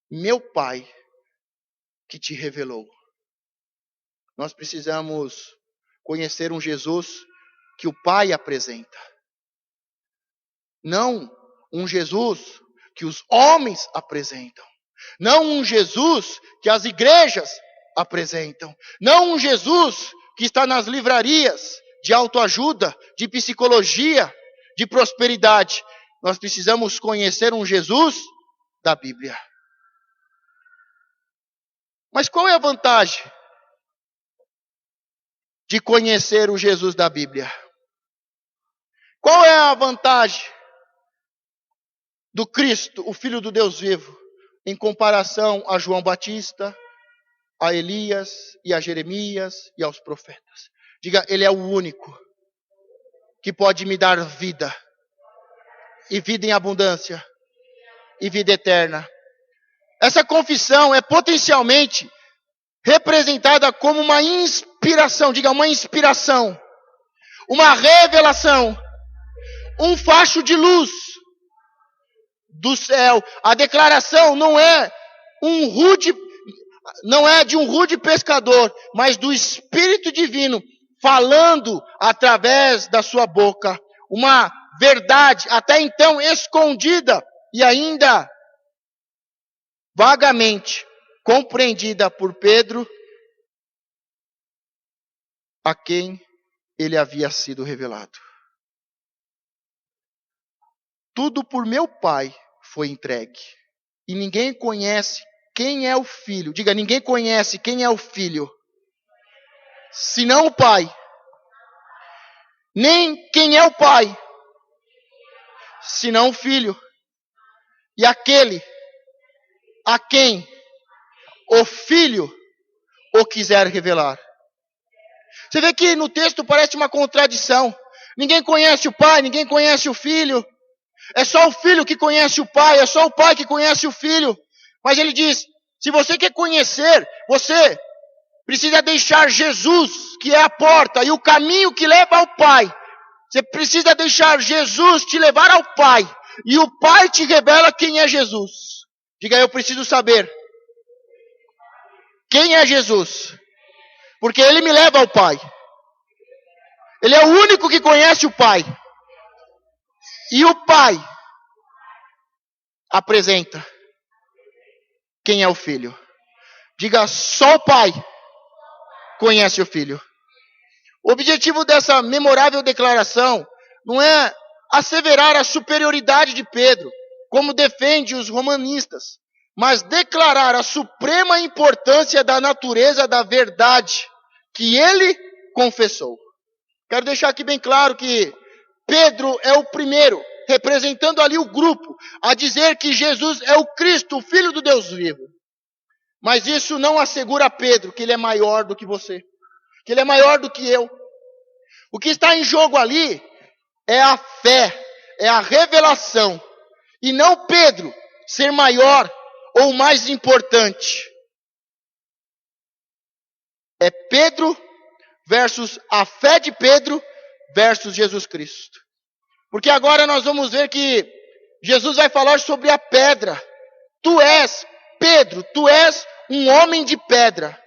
Meu Pai que te revelou. Nós precisamos conhecer um Jesus que o Pai apresenta. Não um Jesus que os homens apresentam. Não um Jesus que as igrejas apresentam. Não um Jesus que está nas livrarias de autoajuda, de psicologia, de prosperidade. Nós precisamos conhecer um Jesus da Bíblia. Mas qual é a vantagem de conhecer o Jesus da Bíblia? Qual é a vantagem do Cristo, o Filho do Deus vivo, em comparação a João Batista, a Elias e a Jeremias e aos profetas? Diga, ele é o único que pode me dar vida, e vida em abundância, e vida eterna. Essa confissão é potencialmente representada como uma inspiração, diga, uma inspiração, uma revelação, um facho de luz do céu. A declaração não é de um rude pescador, mas do Espírito Divino falando através da sua boca, uma verdade até então escondida e ainda vagamente compreendida por Pedro, a quem ele havia sido revelado. Tudo por meu Pai foi entregue, e ninguém conhece quem é o Filho. Diga, ninguém conhece quem é o Filho, senão o Pai. Nem quem é o Pai, senão o Filho. E aquele a quem o Filho o quiser revelar. Você vê que no texto parece uma contradição. Ninguém conhece o Pai, ninguém conhece o Filho. É só o Filho que conhece o Pai, é só o Pai que conhece o Filho. Mas ele diz, se você quer conhecer, você precisa deixar Jesus, que é a porta e o caminho que leva ao Pai. Você precisa deixar Jesus te levar ao Pai. E o Pai te revela quem é Jesus. Diga, eu preciso saber quem é Jesus, porque Ele me leva ao Pai. Ele é o único que conhece o Pai. E o Pai apresenta quem é o Filho. Diga, só o Pai conhece o Filho. O objetivo dessa memorável declaração não é asseverar a superioridade de Pedro, como defende os romanistas, mas declarar a suprema importância da natureza da verdade que ele confessou. Quero deixar aqui bem claro que Pedro é o primeiro, representando ali o grupo, a dizer que Jesus é o Cristo, o Filho do Deus vivo. Mas isso não assegura a Pedro que ele é maior do que você, que ele é maior do que eu. O que está em jogo ali é a fé, é a revelação, e não Pedro ser maior ou mais importante. É Pedro versus a fé de Pedro versus Jesus Cristo. Porque agora nós vamos ver que Jesus vai falar sobre a pedra. Tu és, Pedro, tu és um homem de pedra.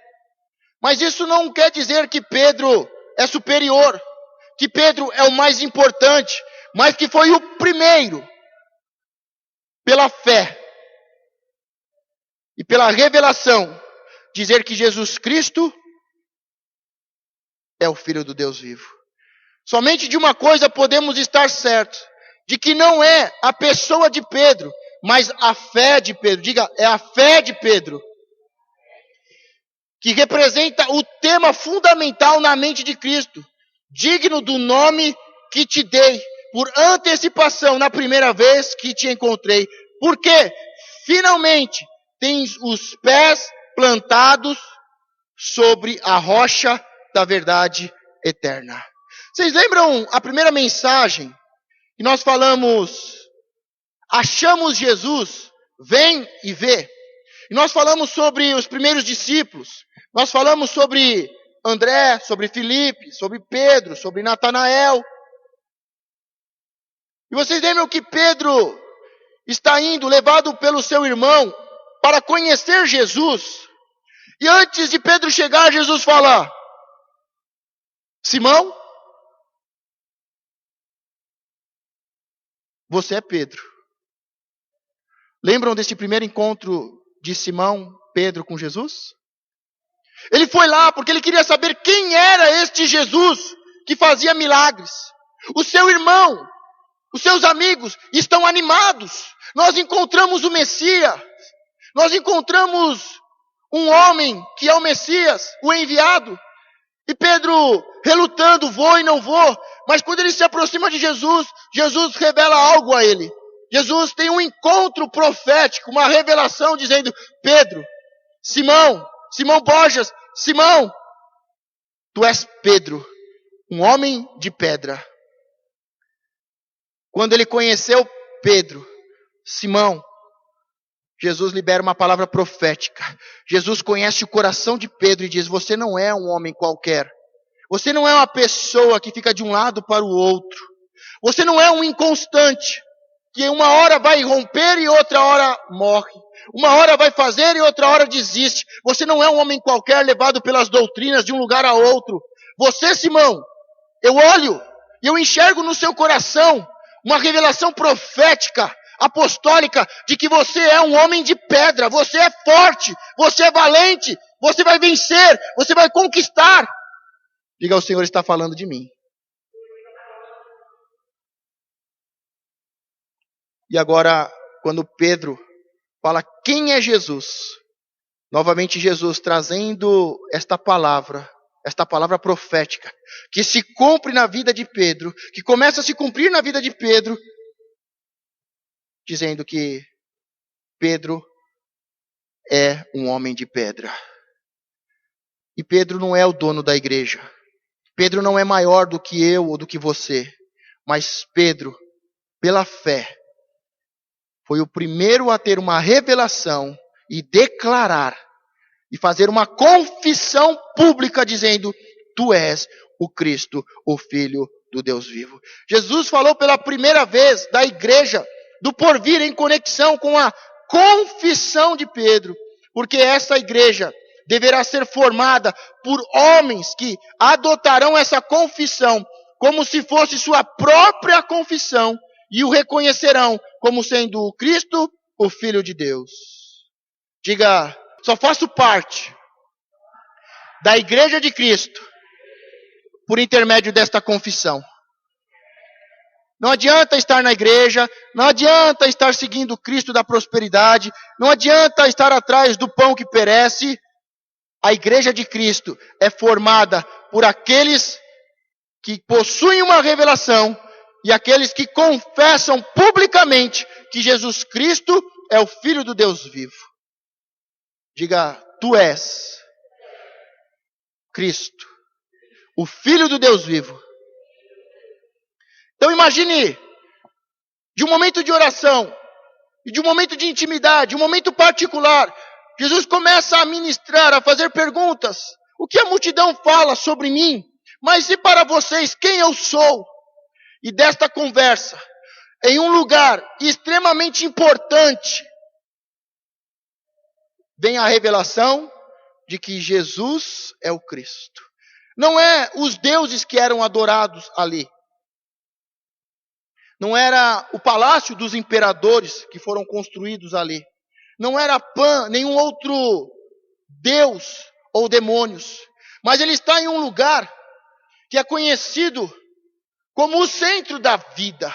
Mas isso não quer dizer que Pedro é superior, que Pedro é o mais importante, mas que foi o primeiro, pela fé e pela revelação, dizer que Jesus Cristo é o Filho do Deus vivo. Somente de uma coisa podemos estar certos, de que não é a pessoa de Pedro, mas a fé de Pedro. Diga, é a fé de Pedro, que representa o tema fundamental na mente de Cristo, digno do nome que te dei, por antecipação, na primeira vez que te encontrei. Porque, finalmente, tens os pés plantados sobre a rocha da verdade eterna. Vocês lembram a primeira mensagem que nós falamos, achamos Jesus, vem e vê. E nós falamos sobre os primeiros discípulos, nós falamos sobre André, sobre Filipe, sobre Pedro, sobre Natanael. E vocês lembram que Pedro está indo, levado pelo seu irmão, para conhecer Jesus. E antes de Pedro chegar, Jesus fala: Simão, você é Pedro. Lembram desse primeiro encontro de Simão, Pedro com Jesus? Ele foi lá porque ele queria saber quem era este Jesus que fazia milagres. O seu irmão, os seus amigos estão animados. Nós encontramos o Messias. Nós encontramos um homem que é o Messias, o enviado. E Pedro relutando, vou e não vou. Mas quando ele se aproxima de Jesus, Jesus revela algo a ele. Jesus tem um encontro profético, uma revelação dizendo: Pedro, Simão Borjas, Simão, tu és Pedro, um homem de pedra. Quando ele conheceu Pedro, Simão, Jesus libera uma palavra profética. Jesus conhece o coração de Pedro e diz: você não é um homem qualquer. Você não é uma pessoa que fica de um lado para o outro. Você não é um inconstante, que uma hora vai romper e outra hora morre. Uma hora vai fazer e outra hora desiste. Você não é um homem qualquer levado pelas doutrinas de um lugar a outro. Você, Simão, eu olho e eu enxergo no seu coração uma revelação profética, apostólica, de que você é um homem de pedra. Você é forte, você é valente, você vai vencer, você vai conquistar. Diga: o Senhor está falando de mim. E agora, quando Pedro fala quem é Jesus, novamente Jesus trazendo esta palavra profética, que se cumpre na vida de Pedro, que começa a se cumprir na vida de Pedro, dizendo que Pedro é um homem de pedra. E Pedro não é o dono da igreja. Pedro não é maior do que eu ou do que você. Mas Pedro, pela fé, foi o primeiro a ter uma revelação e declarar e fazer uma confissão pública dizendo: tu és o Cristo, o Filho do Deus vivo. Jesus falou pela primeira vez da igreja do porvir em conexão com a confissão de Pedro, porque essa igreja deverá ser formada por homens que adotarão essa confissão como se fosse sua própria confissão e o reconhecerão como sendo o Cristo, o Filho de Deus. Diga: só faço parte da igreja de Cristo por intermédio desta confissão. Não adianta estar na igreja, não adianta estar seguindo o Cristo da prosperidade, não adianta estar atrás do pão que perece. A igreja de Cristo é formada por aqueles que possuem uma revelação e aqueles que confessam publicamente que Jesus Cristo é o Filho do Deus vivo. Diga: tu és Cristo, o Filho do Deus vivo. Então imagine, de um momento de oração, e de um momento de intimidade, um momento particular, Jesus começa a ministrar, a fazer perguntas. O que a multidão fala sobre mim? Mas e para vocês, quem eu sou? E desta conversa, em um lugar extremamente importante, vem a revelação de que Jesus é o Cristo. Não é os deuses que eram adorados ali. Não era o palácio dos imperadores que foram construídos ali. Não era Pan, nenhum outro deus ou demônios. Mas ele está em um lugar que é conhecido como o centro da vida,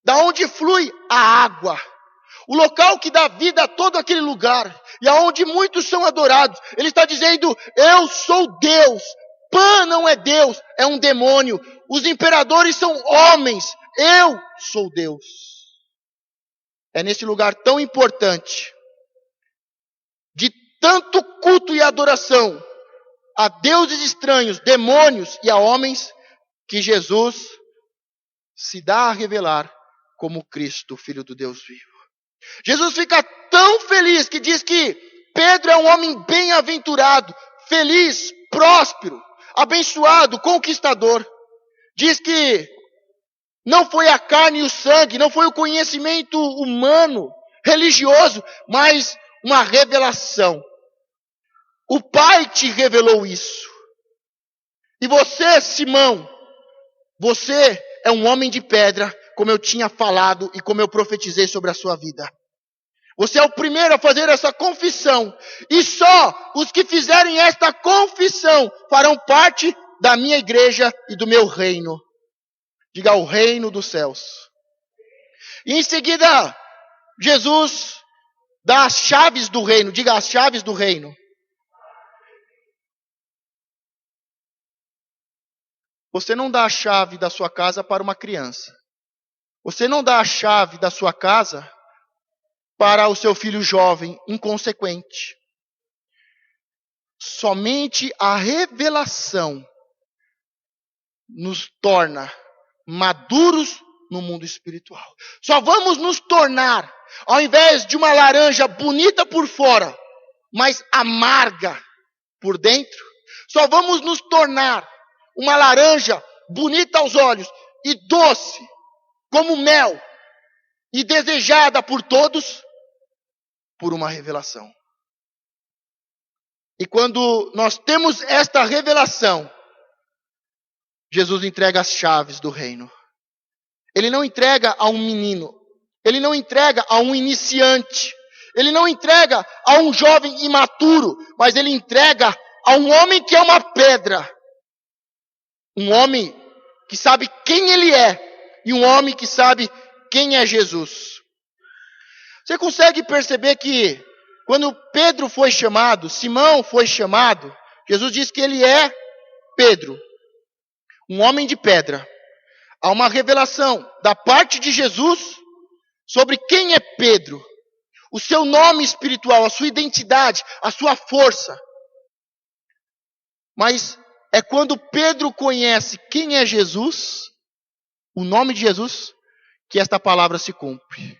da onde flui a água. O local que dá vida a todo aquele lugar, e aonde muitos são adorados. Ele está dizendo, eu sou Deus. Pan não é Deus, é um demônio. Os imperadores são homens, eu sou Deus. É nesse lugar tão importante, de tanto culto e adoração, a deuses estranhos, demônios e a homens, que Jesus se dá a revelar como Cristo, Filho do Deus vivo. Jesus fica tão feliz que diz que Pedro é um homem bem-aventurado, feliz, próspero, abençoado, conquistador. Diz que não foi a carne e o sangue, não foi o conhecimento humano, religioso, mas uma revelação. O Pai te revelou isso. E você, Simão, você é um homem de pedra, como eu tinha falado e como eu profetizei sobre a sua vida. Você é o primeiro a fazer essa confissão. E só os que fizerem esta confissão farão parte da minha igreja e do meu reino. Diga, o reino dos céus. E em seguida, Jesus dá as chaves do reino. Diga, as chaves do reino. Você não dá a chave da sua casa para uma criança. Você não dá a chave da sua casa para o seu filho jovem, inconsequente. Somente a revelação nos torna maduros no mundo espiritual. Só vamos nos tornar, ao invés de uma laranja bonita por fora, mas amarga por dentro, só vamos nos tornar uma laranja bonita aos olhos e doce como mel e desejada por todos por uma revelação. E quando nós temos esta revelação, Jesus entrega as chaves do reino. Ele não entrega a um menino, ele não entrega a um iniciante, ele não entrega a um jovem imaturo, mas ele entrega a um homem que é uma pedra. Um homem que sabe quem ele é e um homem que sabe quem é Jesus. Você consegue perceber que quando Pedro foi chamado, Simão foi chamado, Jesus diz que ele é Pedro, um homem de pedra. Há uma revelação da parte de Jesus sobre quem é Pedro, o seu nome espiritual, a sua identidade, a sua força. Mas é quando Pedro conhece quem é Jesus, o nome de Jesus, que esta palavra se cumpre.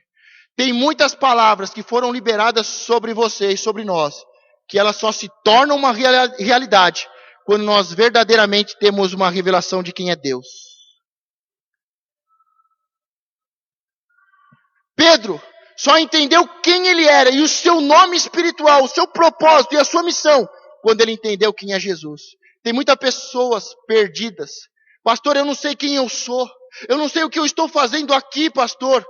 Tem muitas palavras que foram liberadas sobre você e sobre nós, que elas só se tornam uma realidade quando nós verdadeiramente temos uma revelação de quem é Deus. Pedro só entendeu quem ele era e o seu nome espiritual, o seu propósito e a sua missão, quando ele entendeu quem é Jesus. Tem muitas pessoas perdidas. Pastor, eu não sei quem eu sou. Eu não sei o que eu estou fazendo aqui, pastor.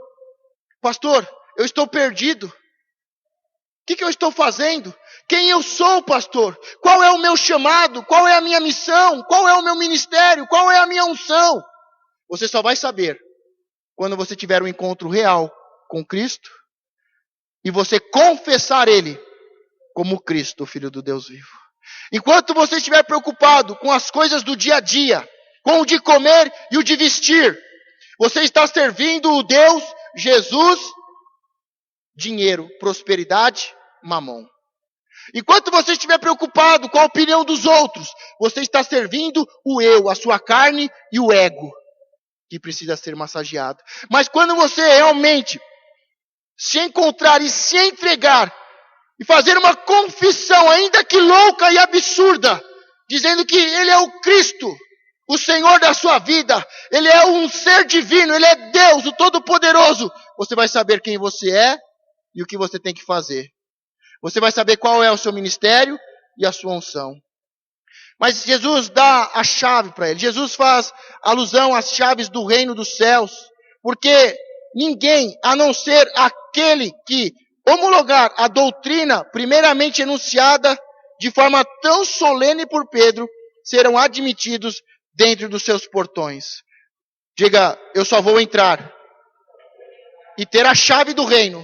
Pastor, eu estou perdido. O que eu estou fazendo? Quem eu sou, pastor? Qual é o meu chamado? Qual é a minha missão? Qual é o meu ministério? Qual é a minha unção? Você só vai saber quando você tiver um encontro real com Cristo e você confessar Ele como Cristo, o Filho do Deus vivo. Enquanto você estiver preocupado com as coisas do dia a dia, com o de comer e o de vestir, você está servindo o Deus, Jesus, dinheiro, prosperidade, mamon. Enquanto você estiver preocupado com a opinião dos outros, você está servindo o eu, a sua carne e o ego, que precisa ser massageado. Mas quando você realmente se encontrar e se entregar, e fazer uma confissão, ainda que louca e absurda, dizendo que Ele é o Cristo, o Senhor da sua vida, Ele é um ser divino, Ele é Deus, o Todo-Poderoso, você vai saber quem você é e o que você tem que fazer. Você vai saber qual é o seu ministério e a sua unção. Mas Jesus dá a chave para ele. Jesus faz alusão às chaves do reino dos céus, porque ninguém, a não ser aquele que homologar a doutrina primeiramente enunciada de forma tão solene por Pedro, serão admitidos dentro dos seus portões. Diga, eu só vou entrar e ter a chave do reino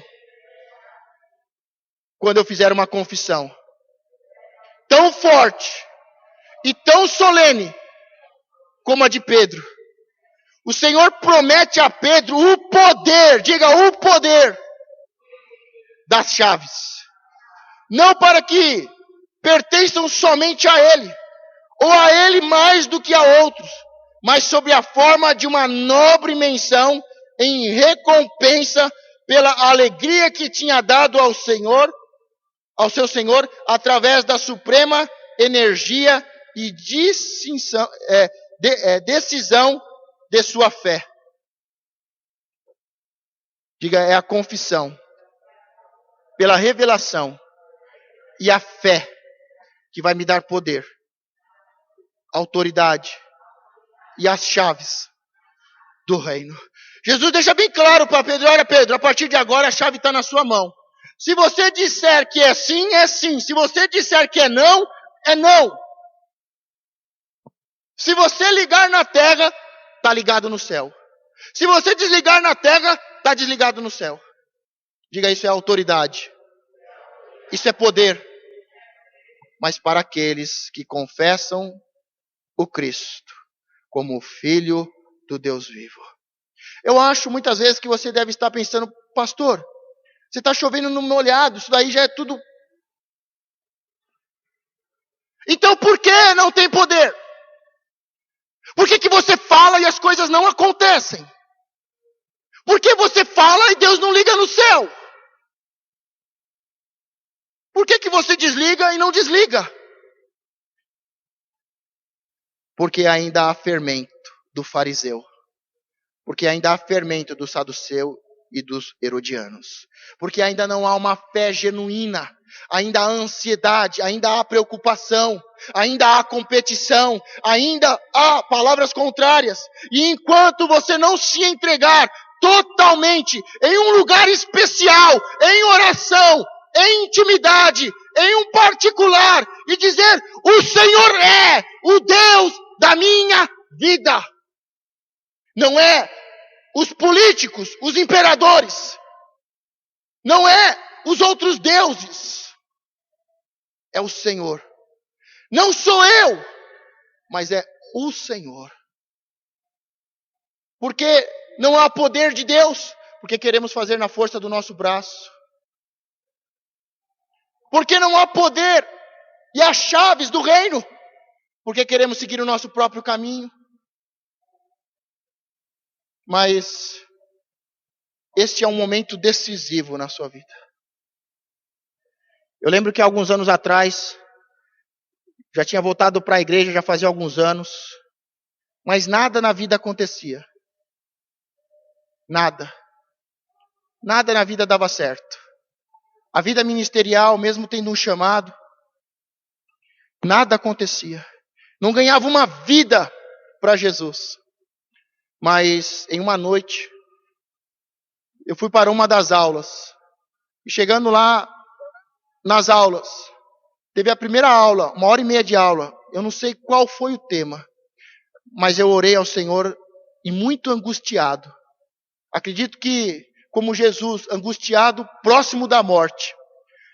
quando eu fizer uma confissão tão forte e tão solene como a de Pedro. O Senhor promete a Pedro o poder, diga o poder das chaves. Não para que pertençam somente a Ele, ou a Ele mais do que a outros, mas sob a forma de uma nobre menção em recompensa pela alegria que tinha dado ao Senhor, ao seu Senhor, através da suprema energia e decisão de sua fé. Diga, é a confissão, pela revelação e a fé que vai me dar poder, autoridade e as chaves do reino. Jesus deixa bem claro para Pedro, olha Pedro, a partir de agora a chave está na sua mão. Se você disser que é sim, é sim. Se você disser que é não, é não. Se você ligar na terra, está ligado no céu. Se você desligar na terra, está desligado no céu. Diga, isso é autoridade. Isso é poder. Mas para aqueles que confessam o Cristo como o Filho do Deus vivo. Eu acho muitas vezes que você deve estar pensando, pastor, você está chovendo no molhado, isso daí já é tudo. Então por que não tem poder? Por que você fala e as coisas não acontecem? Por que você fala e Deus não liga no céu? Por que você desliga e não desliga? Porque ainda há fermento do fariseu. Porque ainda há fermento do saduceu e dos herodianos. Porque ainda não há uma fé genuína. Ainda há ansiedade, ainda há preocupação, ainda há competição, ainda há palavras contrárias. E enquanto você não se entregar totalmente em um lugar especial, em oração, em intimidade, em um particular, e dizer, o Senhor é o Deus da minha vida. Não é os políticos, os imperadores. Não é os outros deuses. É o Senhor. Não sou eu, mas é o Senhor. Porque não há poder de Deus, porque queremos fazer na força do nosso braço. Porque não há poder e as chaves do reino, porque queremos seguir o nosso próprio caminho. Mas este é um momento decisivo na sua vida. Eu lembro que alguns anos atrás, já tinha voltado para a igreja, já fazia alguns anos, mas nada na vida acontecia. Nada. Nada na vida dava certo. A vida ministerial, mesmo tendo um chamado, nada acontecia. Não ganhava uma vida para Jesus. Mas em uma noite, eu fui para uma das aulas. E chegando lá, nas aulas, teve a primeira aula, 1h30 de aula. Eu não sei qual foi o tema, mas eu orei ao Senhor e muito angustiado. Acredito que, como Jesus, angustiado, próximo da morte.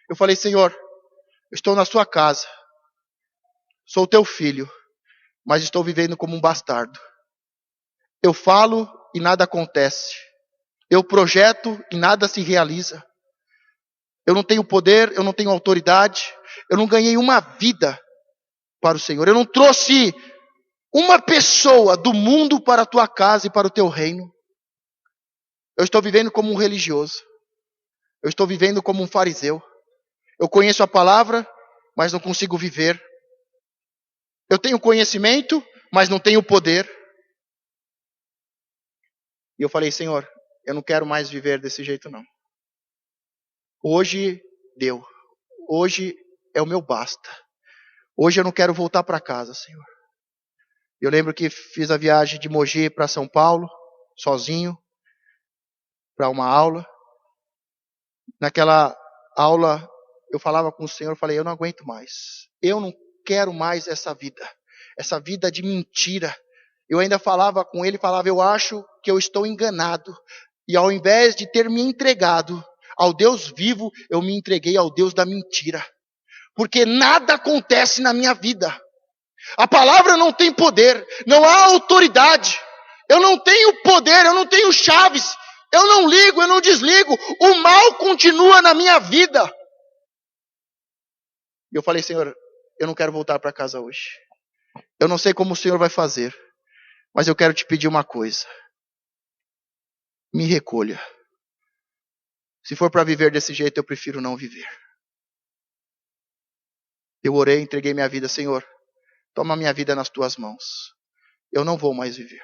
Eu falei, Senhor, eu estou na sua casa. Sou teu filho, mas estou vivendo como um bastardo. Eu falo e nada acontece. Eu projeto e nada se realiza. Eu não tenho poder, eu não tenho autoridade. Eu não ganhei uma vida para o Senhor. Eu não trouxe uma pessoa do mundo para a tua casa e para o teu reino. Eu estou vivendo como um religioso. Eu estou vivendo como um fariseu. Eu conheço a palavra, mas não consigo viver. Eu tenho conhecimento, mas não tenho poder. E eu falei, Senhor, eu não quero mais viver desse jeito não. Hoje deu. Hoje é o meu basta. Hoje eu não quero voltar para casa, Senhor. Eu lembro que fiz a viagem de Mogi para São Paulo, sozinho, para uma aula. Naquela aula, eu falava com o Senhor, eu falei, eu não aguento mais. Eu não quero mais essa vida de mentira. Eu ainda falava com ele, eu acho que eu estou enganado. E ao invés de ter me entregado ao Deus vivo, eu me entreguei ao Deus da mentira. Porque nada acontece na minha vida. A palavra não tem poder, não há autoridade. Eu não tenho poder, eu não tenho chaves. Eu não ligo, eu não desligo. O mal continua na minha vida. E eu falei, Senhor, eu não quero voltar para casa hoje. Eu não sei como o Senhor vai fazer, mas eu quero te pedir uma coisa. Me recolha. Se for para viver desse jeito, eu prefiro não viver. Eu orei, entreguei minha vida, Senhor, toma minha vida nas tuas mãos. Eu não vou mais viver.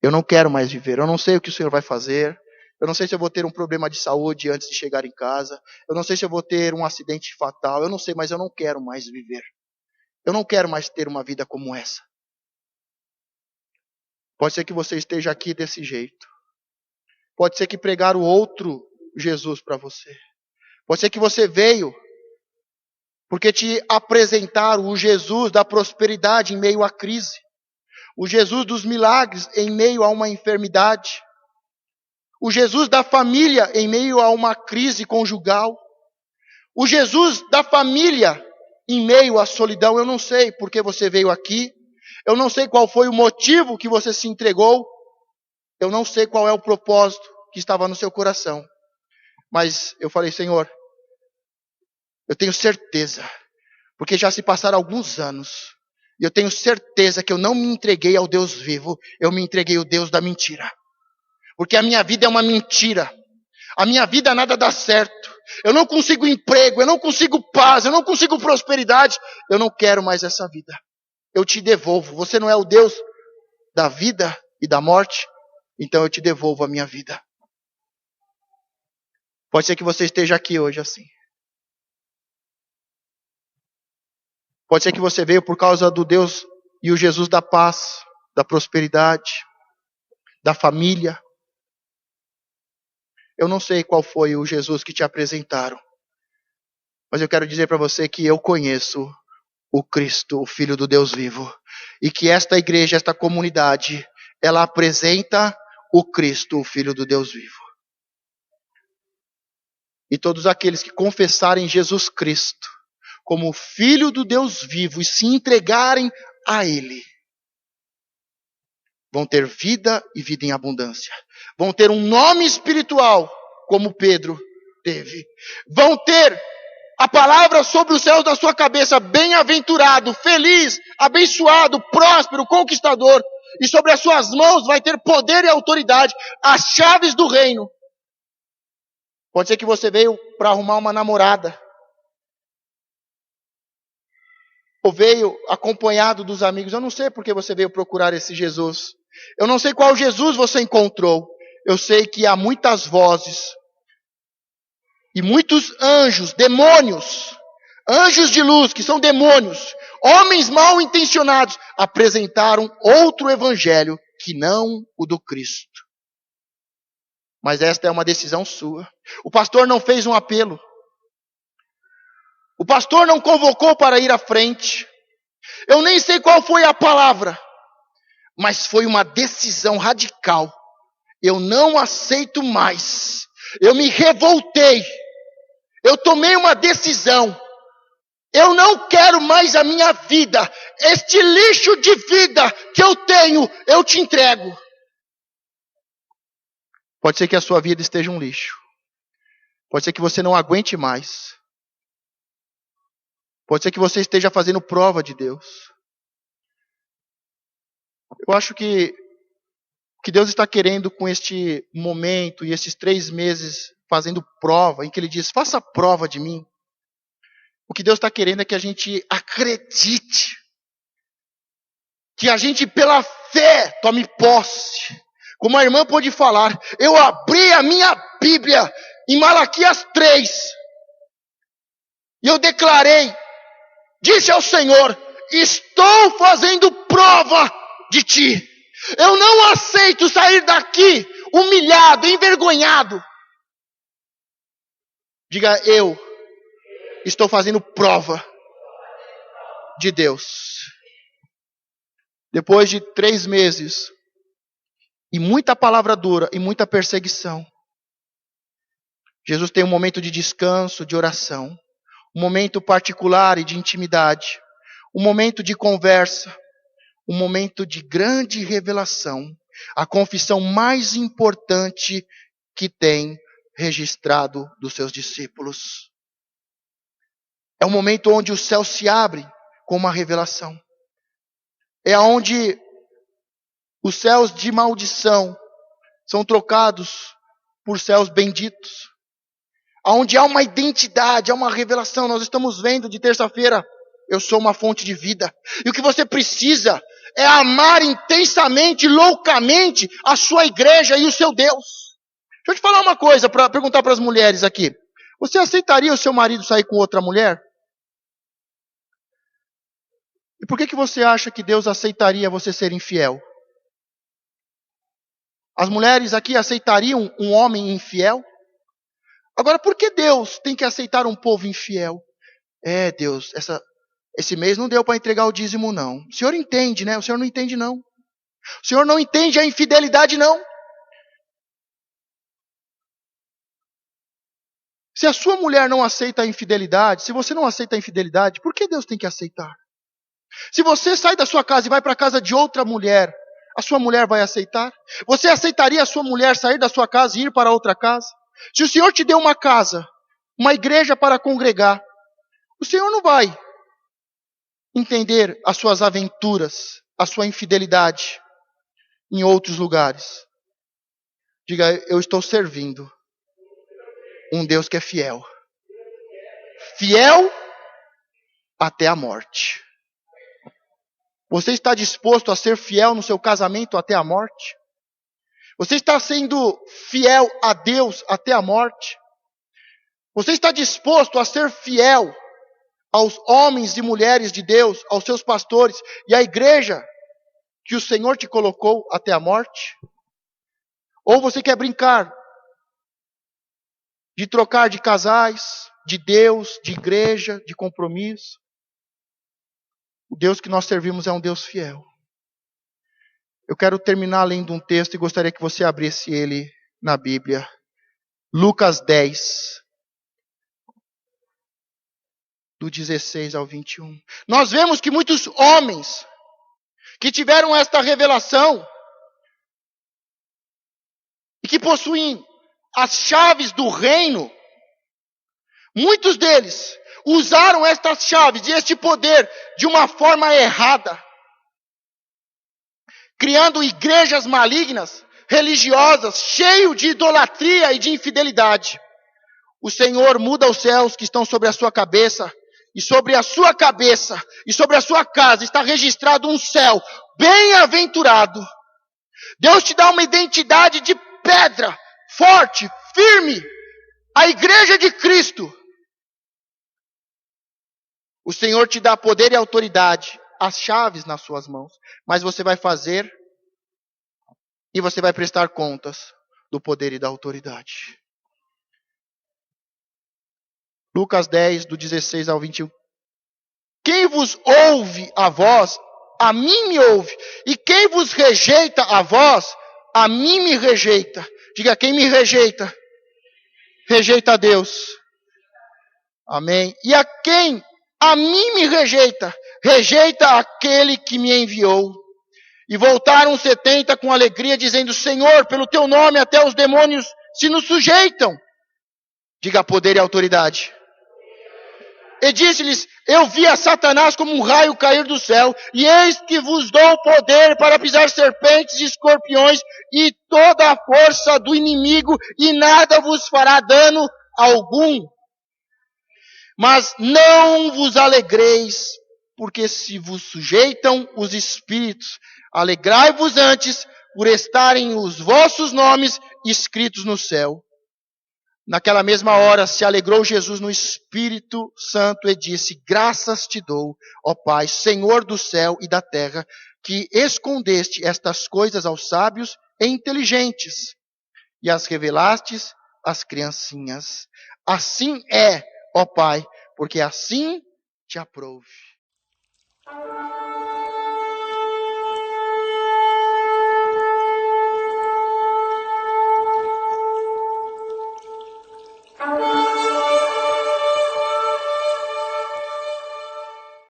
Eu não quero mais viver. Eu não sei o que o Senhor vai fazer. Eu não sei se eu vou ter um problema de saúde antes de chegar em casa. Eu não sei se eu vou ter um acidente fatal. Eu não sei, mas eu não quero mais viver. Eu não quero mais ter uma vida como essa. Pode ser que você esteja aqui desse jeito. Pode ser que pregaram outro Jesus para você. Pode ser que você veio porque te apresentaram o Jesus da prosperidade em meio à crise. O Jesus dos milagres em meio a uma enfermidade. O Jesus da família em meio a uma crise conjugal. O Jesus da família em meio à solidão. Eu não sei por que você veio aqui. Eu não sei qual foi o motivo que você se entregou. Eu não sei qual é o propósito que estava no seu coração. Mas eu falei, Senhor, eu tenho certeza, porque já se passaram alguns anos, e eu tenho certeza que eu não me entreguei ao Deus vivo, eu me entreguei ao Deus da mentira. Porque a minha vida é uma mentira. A minha vida nada dá certo. Eu não consigo emprego, eu não consigo paz, eu não consigo prosperidade. Eu não quero mais essa vida. Eu te devolvo. Você não é o Deus da vida e da morte? Então eu te devolvo a minha vida. Pode ser que você esteja aqui hoje assim. Pode ser que você veio por causa do Deus e o Jesus da paz, da prosperidade, da família. Eu não sei qual foi o Jesus que te apresentaram. Mas eu quero dizer para você que eu conheço o Cristo, o Filho do Deus vivo. E que esta igreja, esta comunidade, ela apresenta o Cristo, o Filho do Deus vivo. E todos aqueles que confessarem Jesus Cristo como Filho do Deus vivo e se entregarem a Ele, vão ter vida e vida em abundância. Vão ter um nome espiritual, como Pedro teve. Vão ter a palavra sobre os céus da sua cabeça, bem-aventurado, feliz, abençoado, próspero, conquistador. E sobre as suas mãos vai ter poder e autoridade, as chaves do reino. Pode ser que você veio para arrumar uma namorada. Ou veio acompanhado dos amigos. Eu não sei porque você veio procurar esse Jesus. Eu não sei qual Jesus você encontrou. Eu sei que há muitas vozes. E muitos anjos, demônios. Anjos de luz, que são demônios. Homens mal intencionados. Apresentaram outro evangelho que não o do Cristo. Mas esta é uma decisão sua. O pastor não fez um apelo. O pastor não convocou para ir à frente. Eu nem sei qual foi a palavra. Mas foi uma decisão radical. Eu não aceito mais. Eu me revoltei. Eu tomei uma decisão. Eu não quero mais a minha vida. Este lixo de vida que eu tenho, eu te entrego. Pode ser que a sua vida esteja um lixo. Pode ser que você não aguente mais. Pode ser que você esteja fazendo prova de Deus. Eu acho que o que Deus está querendo com este momento e esses 3 meses fazendo prova, em que Ele diz, faça prova de mim. O que Deus está querendo é que a gente acredite que a gente pela fé tome posse. Como a irmã pôde falar, eu abri a minha Bíblia em Malaquias 3. E eu declarei, disse ao Senhor, estou fazendo prova de ti. Eu não aceito sair daqui humilhado, envergonhado. Diga, eu estou fazendo prova de Deus. Depois de 3 meses, e muita palavra dura, e muita perseguição, Jesus tem um momento de descanso, de oração, um momento particular e de intimidade, um momento de conversa, um momento de grande revelação, a confissão mais importante que tem registrado dos seus discípulos. É um momento onde o céu se abre com uma revelação. É onde os céus de maldição são trocados por céus benditos. Onde há uma identidade, há uma revelação. Nós estamos vendo de terça-feira, eu sou uma fonte de vida. E o que você precisa é amar intensamente, loucamente a sua igreja e o seu Deus. Deixa eu te falar uma coisa, para perguntar para as mulheres aqui. Você aceitaria o seu marido sair com outra mulher? E por que você acha que Deus aceitaria você ser infiel? As mulheres aqui aceitariam um homem infiel? Agora, por que Deus tem que aceitar um povo infiel? Deus, esse mês não deu para entregar o dízimo, não. O senhor entende, né? O senhor não entende, não. O senhor não entende a infidelidade, não. Se a sua mulher não aceita a infidelidade, se você não aceita a infidelidade, por que Deus tem que aceitar? Se você sai da sua casa e vai para a casa de outra mulher, a sua mulher vai aceitar? Você aceitaria a sua mulher sair da sua casa e ir para outra casa? Se o Senhor te deu uma casa, uma igreja para congregar, o Senhor não vai entender as suas aventuras, a sua infidelidade em outros lugares. Diga, eu estou servindo um Deus que é fiel. Fiel até a morte. Você está disposto a ser fiel no seu casamento até a morte? Você está sendo fiel a Deus até a morte? Você está disposto a ser fiel aos homens e mulheres de Deus, aos seus pastores e à igreja que o Senhor te colocou até a morte? Ou você quer brincar de trocar de casais, de Deus, de igreja, de compromisso? O Deus que nós servimos é um Deus fiel. Eu quero terminar lendo um texto e gostaria que você abrisse ele na Bíblia. Lucas 10, do 16 ao 21. Nós vemos que muitos homens que tiveram esta revelação e que possuem as chaves do reino, muitos deles usaram estas chaves e este poder de uma forma errada, criando igrejas malignas, religiosas, cheio de idolatria e de infidelidade. O Senhor muda os céus que estão sobre a sua cabeça, e sobre a sua cabeça e sobre a sua casa está registrado um céu bem-aventurado. Deus te dá uma identidade de pedra, forte, firme, a igreja de Cristo. O Senhor te dá poder e autoridade, as chaves nas suas mãos, mas você vai fazer e você vai prestar contas do poder e da autoridade. Lucas 10, do 16 ao 21. Quem vos ouve a vós, a mim me ouve. E quem vos rejeita a vós, a mim me rejeita. Diga, quem me rejeita, rejeita a Deus. Amém. E a quem a mim me rejeita, rejeita aquele que me enviou. E voltaram 70 com alegria, dizendo, Senhor, pelo teu nome até os demônios se nos sujeitam. Diga, poder e autoridade. E disse-lhes, eu vi a Satanás como um raio cair do céu, e eis que vos dou poder para pisar serpentes e escorpiões, e toda a força do inimigo, e nada vos fará dano algum. Mas não vos alegreis porque se vos sujeitam os espíritos. Alegrai-vos antes por estarem os vossos nomes escritos no céu. Naquela mesma hora se alegrou Jesus no Espírito Santo e disse: graças te dou, ó Pai, Senhor do céu e da terra, que escondeste estas coisas aos sábios e inteligentes e as revelastes às criancinhas. Assim é, ó Pai, porque assim te aprouve.